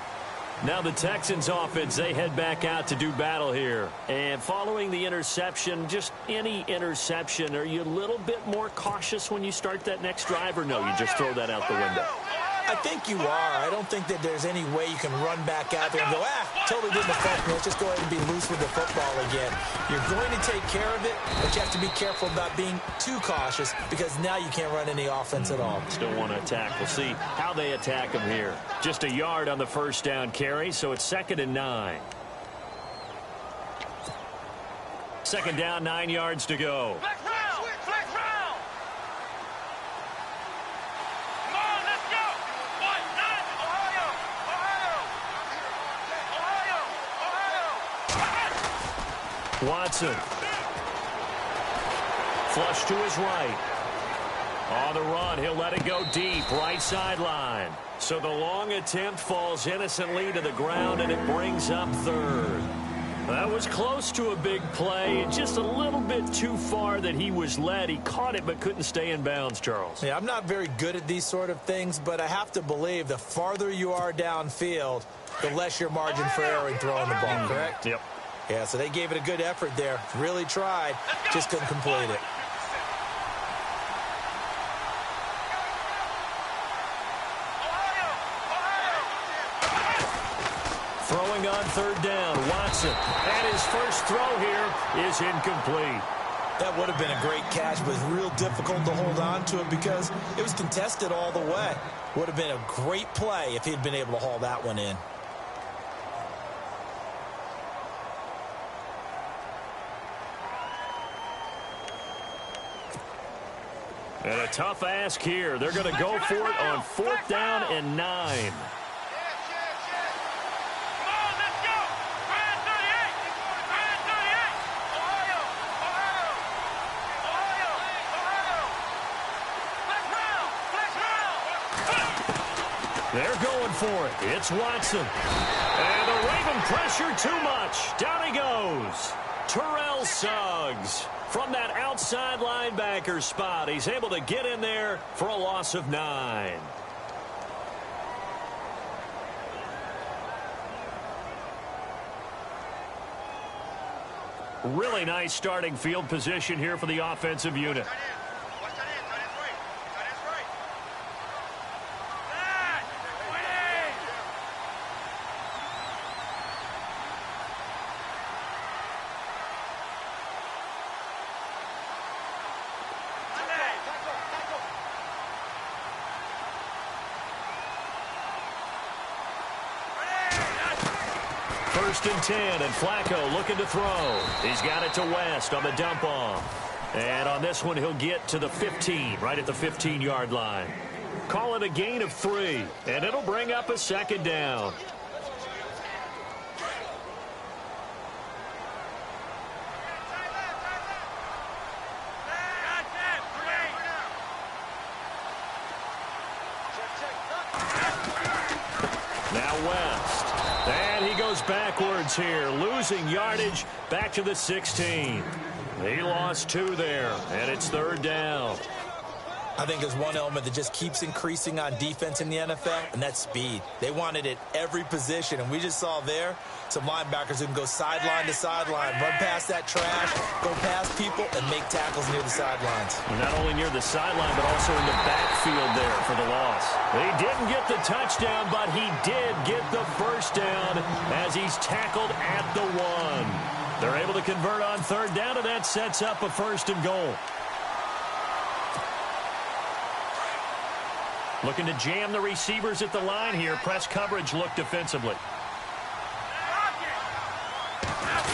Now the Texans offense, they head back out to do battle here. And following the interception, just any interception, are you a little bit more cautious when you start that next drive, or no, you just throw that out the window? I think you are. I don't think that there's any way you can run back out there and go, totally didn't affect me. Let's just go ahead and be loose with the football again. You're going to take care of it, but you have to be careful about being too cautious because now you can't run any offense at all. Still want to attack. We'll see how they attack him here. Just a yard on the first down carry, so it's 2nd and 9. Second down, 9 yards to go. Watson. Flush to his right. On the run, he'll let it go deep, right sideline. So the long attempt falls innocently to the ground, and it brings up third. That was close to a big play, just a little bit too far that he was led. He caught it but couldn't stay in bounds, Charles. Yeah, I'm not very good at these sort of things, but I have to believe the farther you are downfield, the less your margin for error in throwing the ball, correct? Yep. Yeah, so they gave it a good effort there. Really tried, just couldn't complete it. Throwing on third down, Watson. And his first throw here is incomplete. That would have been a great catch, but it's real difficult to hold on to it because it was contested all the way. Would have been a great play if he'd been able to haul that one in. And a tough ask here. They're going to go for it on 4th down and 9. They're going for it. It's Watson. And the Raven pressure too much. Down he goes. Terrell Suggs. From that outside linebacker spot, he's able to get in there for a loss of 9. Really nice starting field position here for the offensive unit. First and 10, and Flacco looking to throw. He's got it to West on the dump off. And on this one, he'll get to the 15, right at the 15-yard line. Call it a gain of 3, and it'll bring up a second down. Now West. And he goes backwards here, losing yardage back to the 16. He lost 2 there, and it's third down. I think there's one element that just keeps increasing on defense in the NFL, and that's speed. They want it at every position, and we just saw there some linebackers who can go sideline to sideline, run past that trash, go past people, and make tackles near the sidelines. Not only near the sideline, but also in the backfield there for the loss. He didn't get the touchdown, but he did get the first down as he's tackled at the 1. They're able to convert on third down, and that sets up a first and goal. Looking to jam the receivers at the line here. Press coverage look defensively.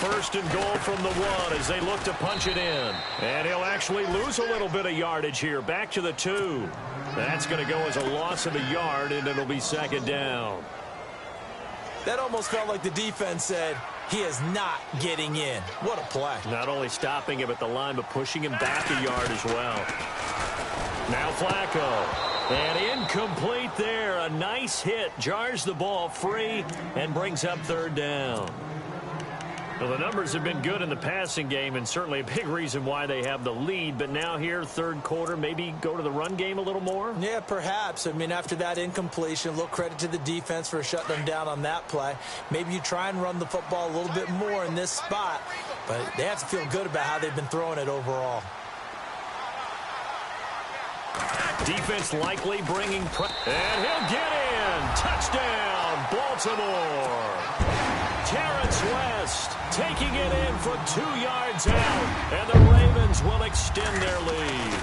First and goal from the 1 as they look to punch it in. And he'll actually lose a little bit of yardage here. Back to the 2. That's going to go as a loss of a yard, and it'll be second down. That almost felt like the defense said, he is not getting in. What a play. Not only stopping him at the line, but pushing him back a yard as well. Now Flacco. And incomplete there. A nice hit. Jars the ball free and brings up third down. Well, the numbers have been good in the passing game, and certainly a big reason why they have the lead. But now here, third quarter, maybe go to the run game a little more? Yeah, perhaps. I mean, after that incompletion, a little credit to the defense for shutting them down on that play. Maybe you try and run the football a little bit more in this spot. But they have to feel good about how they've been throwing it overall. Defense likely bringing and he'll get in. Touchdown, Baltimore. Terrence West taking it in from 2 yards out, and the Ravens will extend their lead.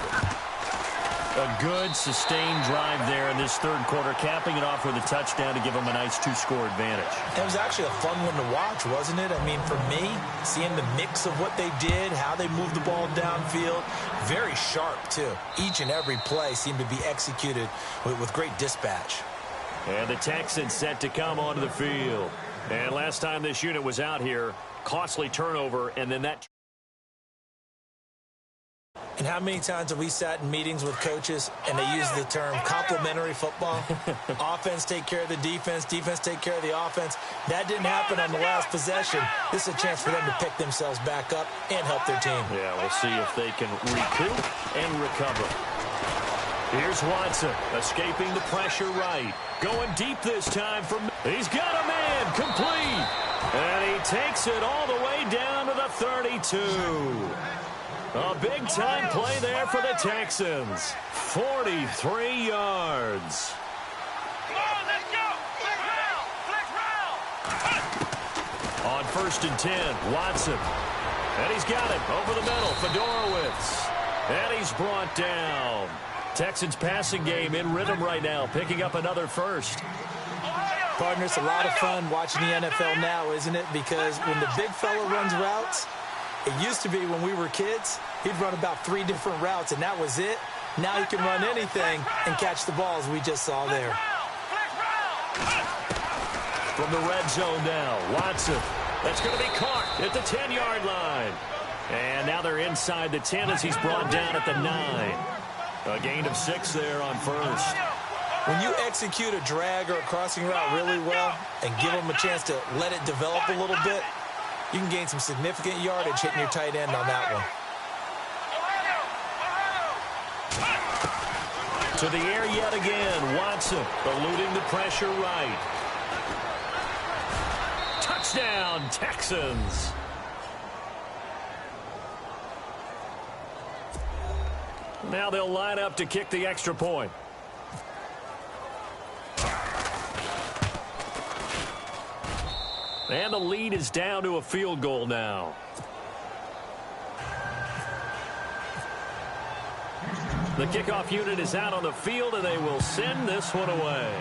A good, sustained drive there in this third quarter, capping it off with a touchdown to give them a nice 2-score advantage. It was actually a fun one to watch, wasn't it? I mean, for me, seeing the mix of what they did, how they moved the ball downfield, very sharp, too. Each and every play seemed to be executed with great dispatch. And the Texans set to come onto the field. And last time this unit was out here, costly turnover, and then that. And how many times have we sat in meetings with coaches and they use the term complementary football? Offense take care of the defense, defense take care of the offense. That didn't happen on the last possession. This is a chance for them to pick themselves back up and help their team. Yeah, we'll see if they can recoup and recover. Here's Watson, escaping the pressure right. Going deep this time from. He's got a man, complete. And he takes it all the way down to the 32. A big-time play there for the Texans. 43 yards. Come on, let's go. Flick round. On first and 10, Watson. And he's got it over the middle, Fedorowicz. And he's brought down. Texans passing game in rhythm right now, picking up another first. Partner, it's a lot of fun watching the NFL now, isn't it? Because when the big fella runs routes, it used to be when we were kids, he'd run about 3 different routes, and that was it. Now he can run anything and catch the ball, as we just saw there. From the red zone now, Watson. That's going to be caught at the 10-yard line. And now they're inside the 10 as he's brought down at the 9. A gain of 6 there on first. When you execute a drag or a crossing route really well and give them a chance to let it develop a little bit, you can gain some significant yardage hitting your tight end on that one. To the air yet again, Watson eluding the pressure right. Touchdown, Texans. Now they'll line up to kick the extra point. And the lead is down to a field goal now. The kickoff unit is out on the field, and they will send this one away.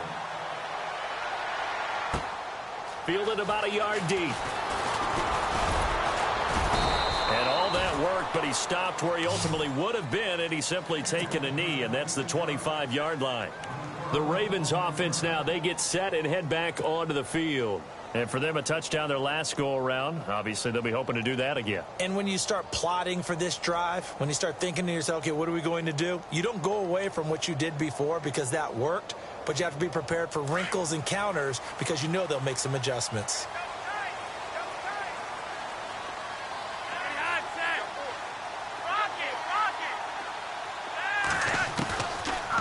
Fielded about a yard deep. And all that worked, but he stopped where he ultimately would have been, and he's simply taken a knee, and that's the 25-yard line. The Ravens offense now, they get set and head back onto the field. And for them, a touchdown their last go-around. Obviously, they'll be hoping to do that again. And when you start plotting for this drive, when you start thinking to yourself, okay, what are we going to do? You don't go away from what you did before because that worked, but you have to be prepared for wrinkles and counters because you know they'll make some adjustments.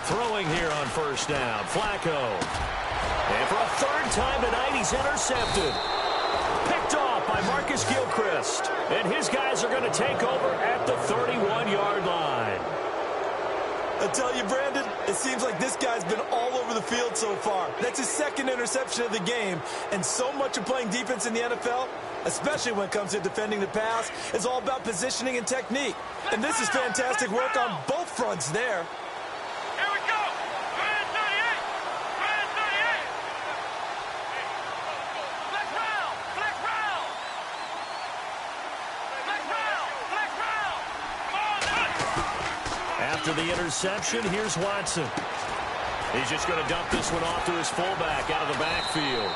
Throwing here on first down, Flacco. And for a third time tonight, he's intercepted. Picked off by Marcus Gilchrist. And his guys are going to take over at the 31-yard line. I tell you, Brandon, it seems like this guy's been all over the field so far. That's his second interception of the game. And so much of playing defense in the NFL, especially when it comes to defending the pass, is all about positioning and technique. And this is fantastic work on both fronts there. After the interception, here's Watson. He's just going to dump this one off to his fullback out of the backfield.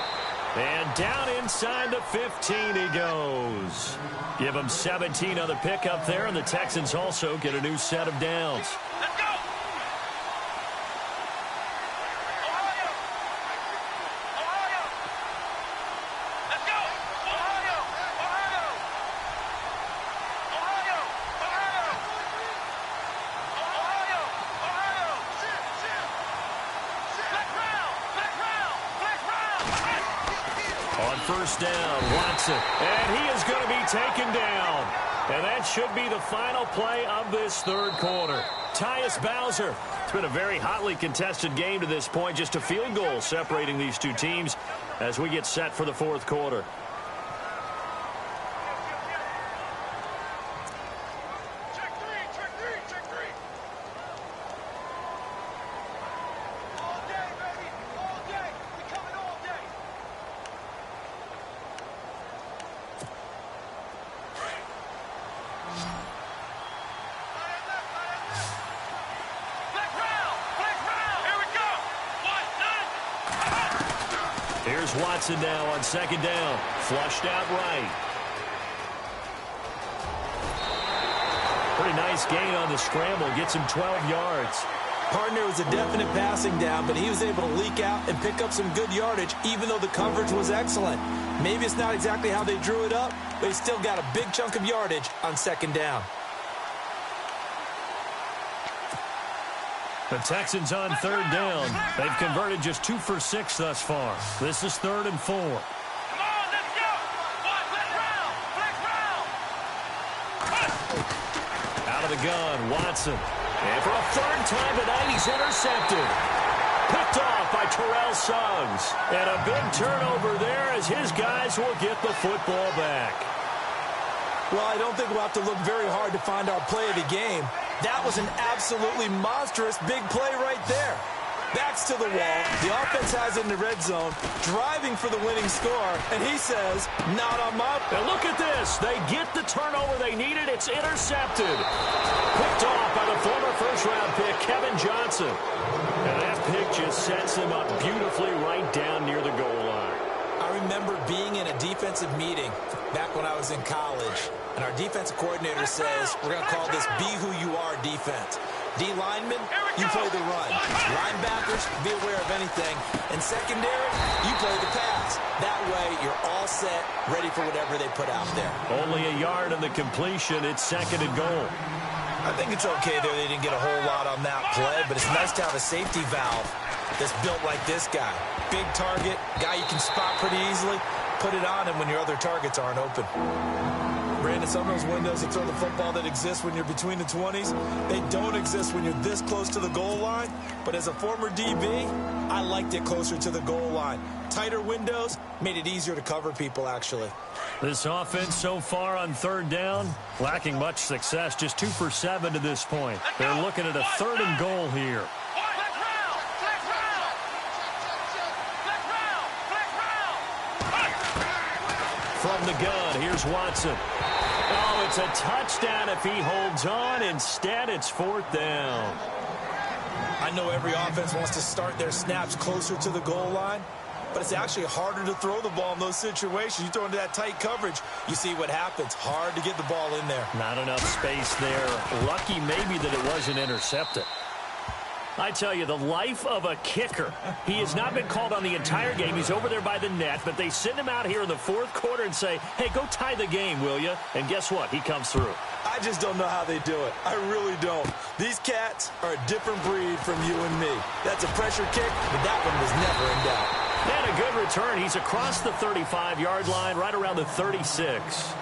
And down inside the 15 he goes. Give him 17 on the pickup there, and the Texans also get a new set of downs. Let's go! Ohio! Ohio! Let's go! Ohio! Ohio! Ohio! Ohio! Ohio! Ohio! Flex round! On first down, Watson. And he is going to be taken down. And that should be the final play of this third quarter. Tyus Bowser. It's been a very hotly contested game to this point. Just a field goal separating these two teams as we get set for the fourth quarter. Check three! All day, baby! All day! We coming all day! Flex round! Here we go! One, none! Here's Watson now on second down. Flushed out right. Pretty nice gain on the scramble. Gets him 12 yards. Partner was a definite passing down, but he was able to leak out and pick up some good yardage, even though the coverage was excellent. Maybe it's not exactly how they drew it up, but he still got a big chunk of yardage on second down. The Texans on third down. They've converted just 2 for 6 thus far. This is 3rd and 4. Come on, let's go! One, flex round! Out of the gun, Watson. And for a third time tonight, he's intercepted. Picked off by Terrell Suggs. And a big turnover there as his guys will get the football back. Well, I don't think we'll have to look very hard to find our play of the game. That was an absolutely monstrous big play right there. Backs to the wall. The offense has it in the red zone, driving for the winning score, and he says, not on my... And look at this. They get the turnover they needed. It's intercepted. Picked off by the former first-round pick, Kevin Johnson. And that pick just sets him up beautifully right down near the goal line. I remember being in a defensive meeting back when I was in college, and our defensive coordinator says, we're going to call this Be Who You Are defense. D linemen, you play the run. Linebackers, be aware of anything. And secondary, you play the pass. That way, you're all set, ready for whatever they put out there. Only a yard on the completion. It's 2nd and goal. I think it's okay there. They didn't get a whole lot on that play, but it's nice to have a safety valve that's built like this guy. Big target, guy you can spot pretty easily. Put it on him when your other targets aren't open. Brandon, some of those windows to throw the football that exist when you're between the 20s, they don't exist when you're this close to the goal line. But as a former DB, I liked it closer to the goal line. Tighter windows made it easier to cover people, actually. This offense so far on third down, lacking much success, just 2 for 7 to this point. They're looking at a 3rd and goal here. From the gun, here's Watson. Oh, it's a touchdown if he holds on. Instead, it's 4th down. I know every offense wants to start their snaps closer to the goal line, but it's actually harder to throw the ball in those situations. You throw into that tight coverage, you see what happens. Hard to get the ball in there. Not enough space there. Lucky maybe that it wasn't intercepted. I tell you, the life of a kicker. He has not been called on the entire game. He's over there by the net, but they send him out here in the 4th quarter and say, hey, go tie the game, will you? And guess what? He comes through. I just don't know how they do it. I really don't. These cats are a different breed from you and me. That's a pressure kick, but that one was never in doubt. And a good return. He's across the 35-yard line, right around the 36.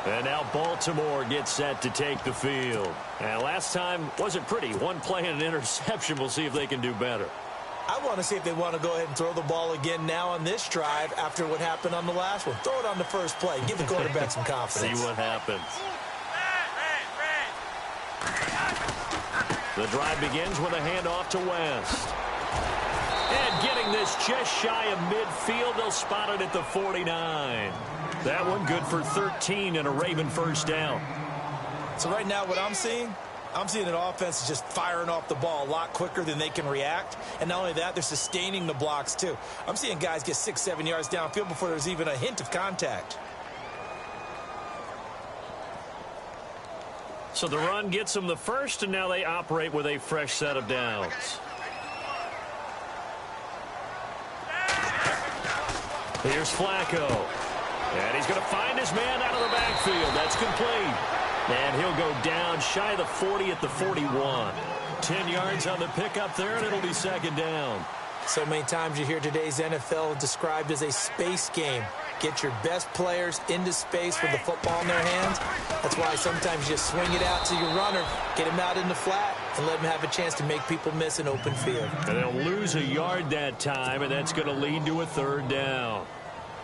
And now Baltimore gets set to take the field. And last time wasn't pretty. One play and an interception. We'll see if they can do better. I want to see if they want to go ahead and throw the ball again now on this drive after what happened on the last one. Throw it on the first play. Give the quarterback some confidence. See what happens. The drive begins with a handoff to West. And getting this just shy of midfield, they'll spot it at the 49. That one good for 13 and a Raven first down. So right now what I'm seeing an offense just firing off the ball a lot quicker than they can react. And not only that, they're sustaining the blocks too. I'm seeing guys get 6-7 yards downfield before there's even a hint of contact. So the run gets them the first, and now they operate with a fresh set of downs. Here's Flacco. And he's going to find his man out of the backfield. That's complete. And he'll go down shy of the 40 at the 41. 10 yards on the pickup there, and it'll be 2nd down. So many times you hear today's NFL described as a space game. Get your best players into space with the football in their hands. That's why sometimes you just swing it out to your runner, get him out in the flat, and let him have a chance to make people miss an open field. And they'll lose a yard that time, and that's going to lead to a 3rd down.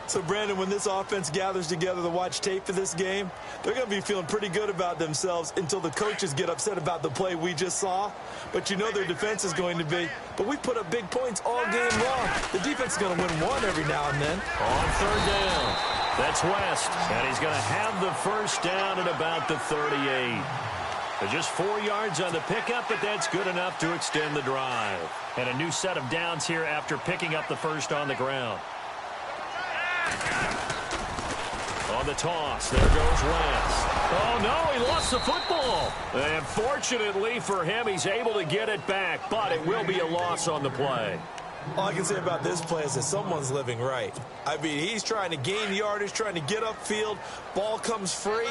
So, Brandon, when this offense gathers together to watch tape for this game, they're going to be feeling pretty good about themselves until the coaches get upset about the play we just saw. But you know their defense is going to be, but we put up big points all game long. The defense is going to win one every now and then. On 3rd down, that's West, and he's going to have the first down at about the 38. They're just 4 yards on the pickup, but that's good enough to extend the drive. And a new set of downs here after picking up the first on the ground. On the toss, there goes West. Oh, no, he lost the football. And fortunately for him, he's able to get it back, but it will be a loss on the play. All I can say about this play is that someone's living right. I mean, he's trying to gain yardage, trying to get upfield. Ball comes free.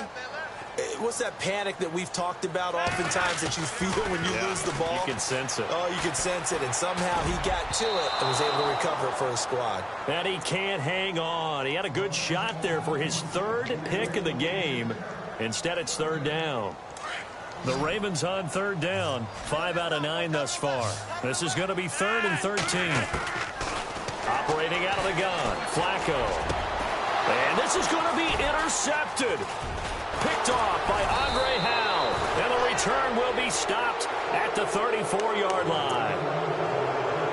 What's that panic that we've talked about oftentimes that you feel when you lose the ball? You can sense it. Oh, you can sense it, and somehow he got to it and was able to recover it for his squad. And he can't hang on. He had a good shot there for his 3rd pick of the game. Instead, it's 3rd down. The Ravens on 3rd down. 5 out of 9 thus far. This is going to be 3rd and 13. Operating out of the gun, Flacco. And this is going to be intercepted. Picked off by Andre Howe. And the return will be stopped at the 34-yard line.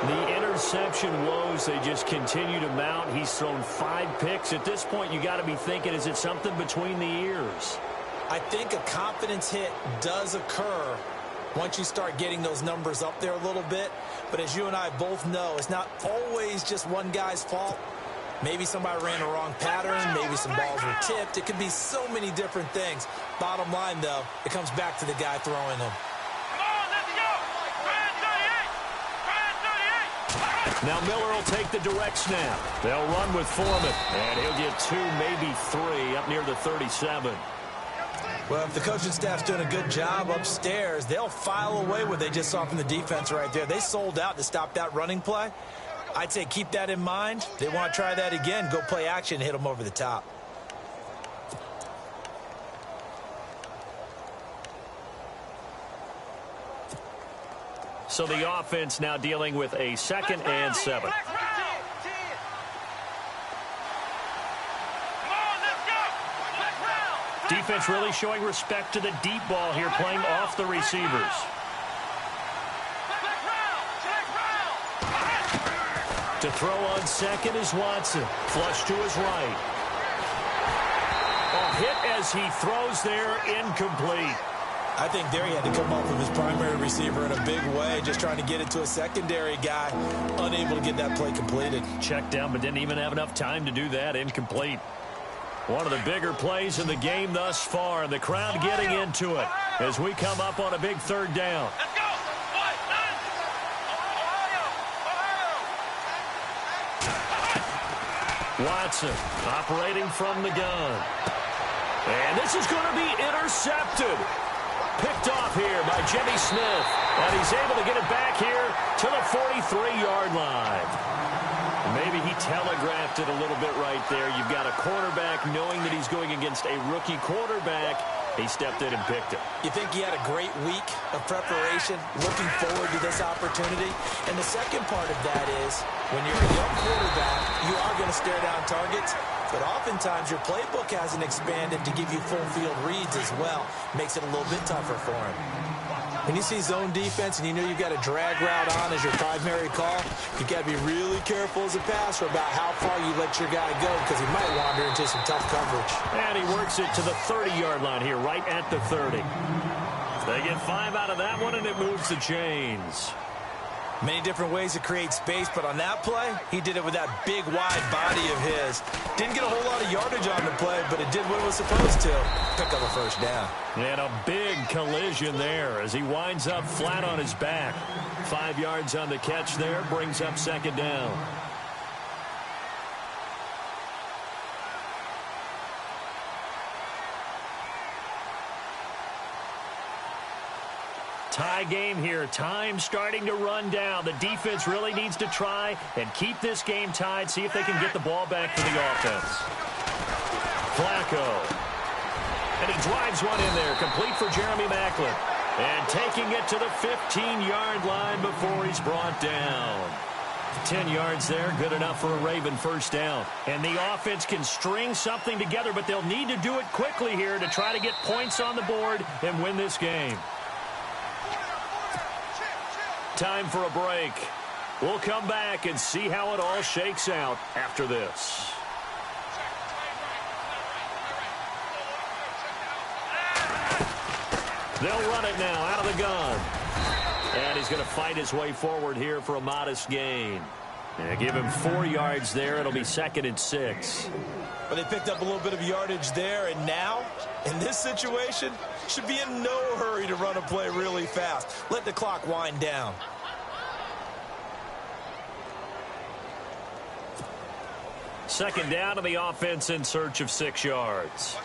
The interception woes, they just continue to mount. He's thrown 5 picks. At this point, you got to be thinking, is it something between the ears? I think a confidence hit does occur once you start getting those numbers up there a little bit. But as you and I both know, it's not always just one guy's fault. Maybe somebody ran a wrong pattern. Maybe some balls were tipped. It could be so many different things. Bottom line, though, it comes back to the guy throwing them. Now Miller will take the direct snap. They'll run with Foreman. And he'll get 2, maybe 3 up near the 37. Well, if the coaching staff's doing a good job upstairs, they'll file away what they just saw from the defense right there. They sold out to stop that running play. I'd say keep that in mind. They want to try that again. Go play action and hit them over the top. So the offense now dealing with a 2nd and 7. Defense really showing respect to the deep ball here, playing off the receivers. To throw on 2nd is Watson. Flush to his right. A hit as he throws there, incomplete. I think there he had to come off of his primary receiver in a big way, just trying to get it to a secondary guy, unable to get that play completed. Checked down, but didn't even have enough time to do that. Incomplete. One of the bigger plays in the game thus far, and the crowd getting into it as we come up on a big 3rd down. Let's go. Watson operating from the gun. And this is going to be intercepted. Picked off here by Jimmy Smith. And he's able to get it back here to the 43-yard line. Maybe he telegraphed it a little bit right there. You've got a quarterback knowing that he's going against a rookie quarterback. He stepped in and picked it. You think he had a great week of preparation, looking forward to this opportunity? And the second part of that is, when you're a young quarterback, you are going to stare down targets, but oftentimes your playbook hasn't expanded to give you full field reads as well. Makes it a little bit tougher for him. When you see zone defense and you know you've got a drag route on as your primary call, you've got to be really careful as a passer about how far you let your guy go, because he might wander into some tough coverage. And he works it to the 30-yard line here, right at the 30. They get 5 out of that one, and it moves the chains. Many different ways to create space, but on that play, he did it with that big, wide body of his. Didn't get a whole lot of yardage on the play, but it did what it was supposed to. Pick up a 1st down. And a big collision there as he winds up flat on his back. 5 yards on the catch there, brings up 2nd down. Tie game here. Time starting to run down. The defense really needs to try and keep this game tied. See if they can get the ball back for the offense. Flacco. And he drives one in there. Complete for Jeremy Maclin. And taking it to the 15-yard line before he's brought down. 10 yards there. Good enough for a Raven 1st down. And the offense can string something together, but they'll need to do it quickly here to try to get points on the board and win this game. Time for a break. We'll come back and see how it all shakes out after this. They'll run it now out of the gun. And he's going to fight his way forward here for a modest gain. And give him 4 yards there. It'll be 2nd and 6. But they picked up a little bit of yardage there, and now, in this situation, should be in no hurry to run a play really fast. Let the clock wind down. Second down to the offense in search of 6 yards.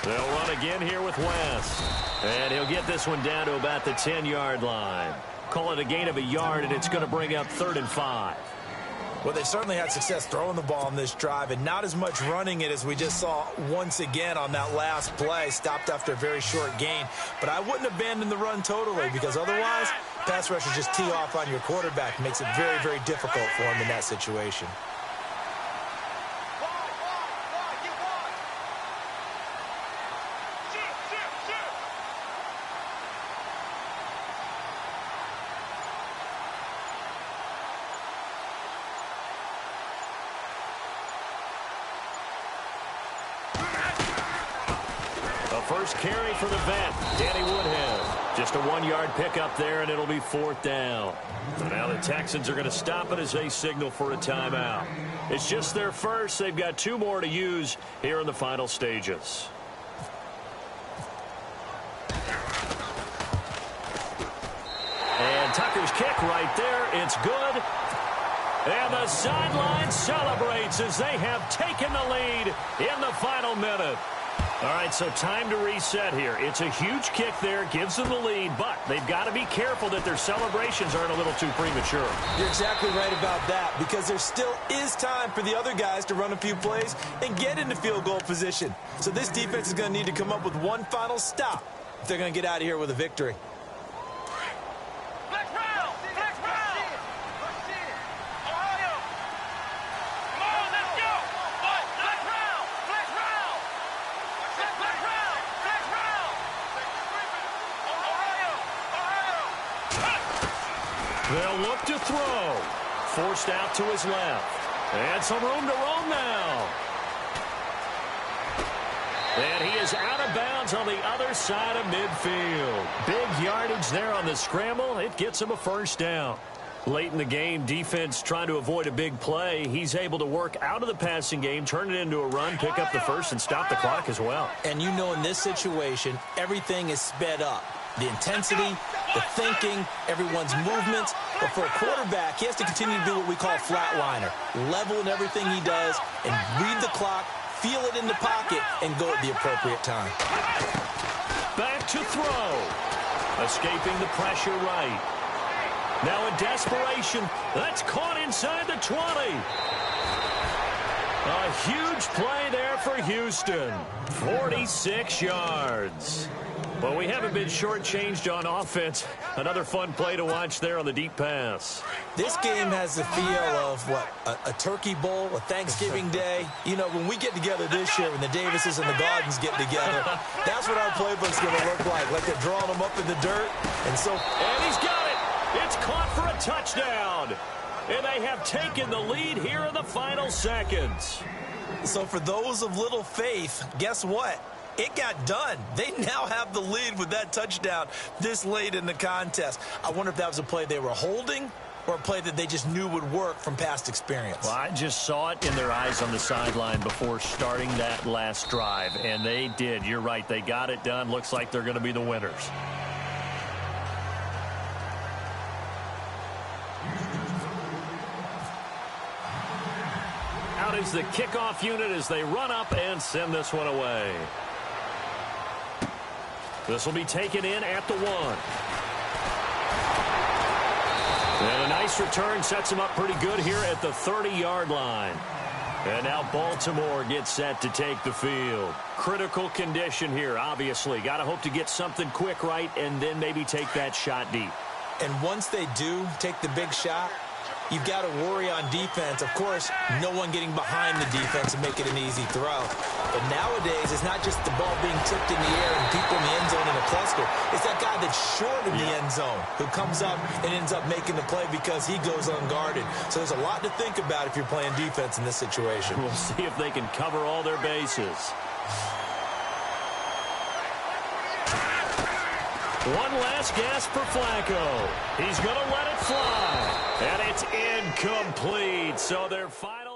They'll run again here with West. And he'll get this one down to about the 10-yard line. Call it a gain of a yard, and it's going to bring up 3rd and 5. Well, they certainly had success throwing the ball on this drive, and not as much running it as we just saw once again on that last play. Stopped after a very short gain. But I wouldn't abandon the run totally, because otherwise, pass rushers just tee off on your quarterback. Makes it very, very difficult for him in that situation. First carry for the vet, Danny Woodhead. Just a 1-yard pickup there, and it'll be 4th down. So now the Texans are going to stop it as they signal for a timeout. It's just their first. They've got 2 more to use here in the final stages. And Tucker's kick right there. It's good. And the sideline celebrates as they have taken the lead in the final minute. All right, so time to reset here. It's a huge kick there, gives them the lead, but they've got to be careful that their celebrations aren't a little too premature. You're exactly right about that, because there still is time for the other guys to run a few plays and get into field goal position. So this defense is going to need to come up with one final stop if they're going to get out of here with a victory. They'll look to throw. Forced out to his left. And some room to roam now. And he is out of bounds on the other side of midfield. Big yardage there on the scramble. It gets him a first down. Late in the game, defense trying to avoid a big play. He's able to work out of the passing game, turn it into a run, pick up the first, and stop the clock as well. And you know, in this situation, everything is sped up. The intensity, the thinking, everyone's movements. But for a quarterback, he has to continue to do what we call flatliner. Level in everything he does and read the clock, feel it in the pocket, and go at the appropriate time. Back to throw. Escaping the pressure right. Now in desperation, that's caught inside the 20. A huge play there for Houston. 46 yards. Well, we haven't been shortchanged on offense. Another fun play to watch there on the deep pass. This game has the feel of, what, a turkey bowl, a Thanksgiving day. You know, when we get together this year, when the Davises and the Gardens get together, that's what our playbook's going to look like they're drawing them up in the dirt. And he's got it. It's caught for a touchdown. And they have taken the lead here in the final seconds. So for those of little faith, guess what? It got done. They now have the lead with that touchdown this late in the contest. I wonder if that was a play they were holding or a play that they just knew would work from past experience. Well, I just saw it in their eyes on the sideline before starting that last drive, and they did. You're right. They got it done. Looks like they're going to be the winners. Out is the kickoff unit as they run up and send this one away. This will be taken in at the 1. And a nice return sets him up pretty good here at the 30-yard line. And now Baltimore gets set to take the field. Critical condition here, obviously. Got to hope to get something quick right and then maybe take that shot deep. And once they do take the big shot, you've got to worry on defense. Of course, no one getting behind the defense and make it an easy throw. But nowadays, it's not just the ball being tipped in the air and people in the end zone in a cluster. It's that guy that's short in the end zone who comes up and ends up making the play because he goes unguarded. So there's a lot to think about if you're playing defense in this situation. We'll see if they can cover all their bases. One last gasp for Flacco. He's going to let it fly. And it's incomplete. So their final...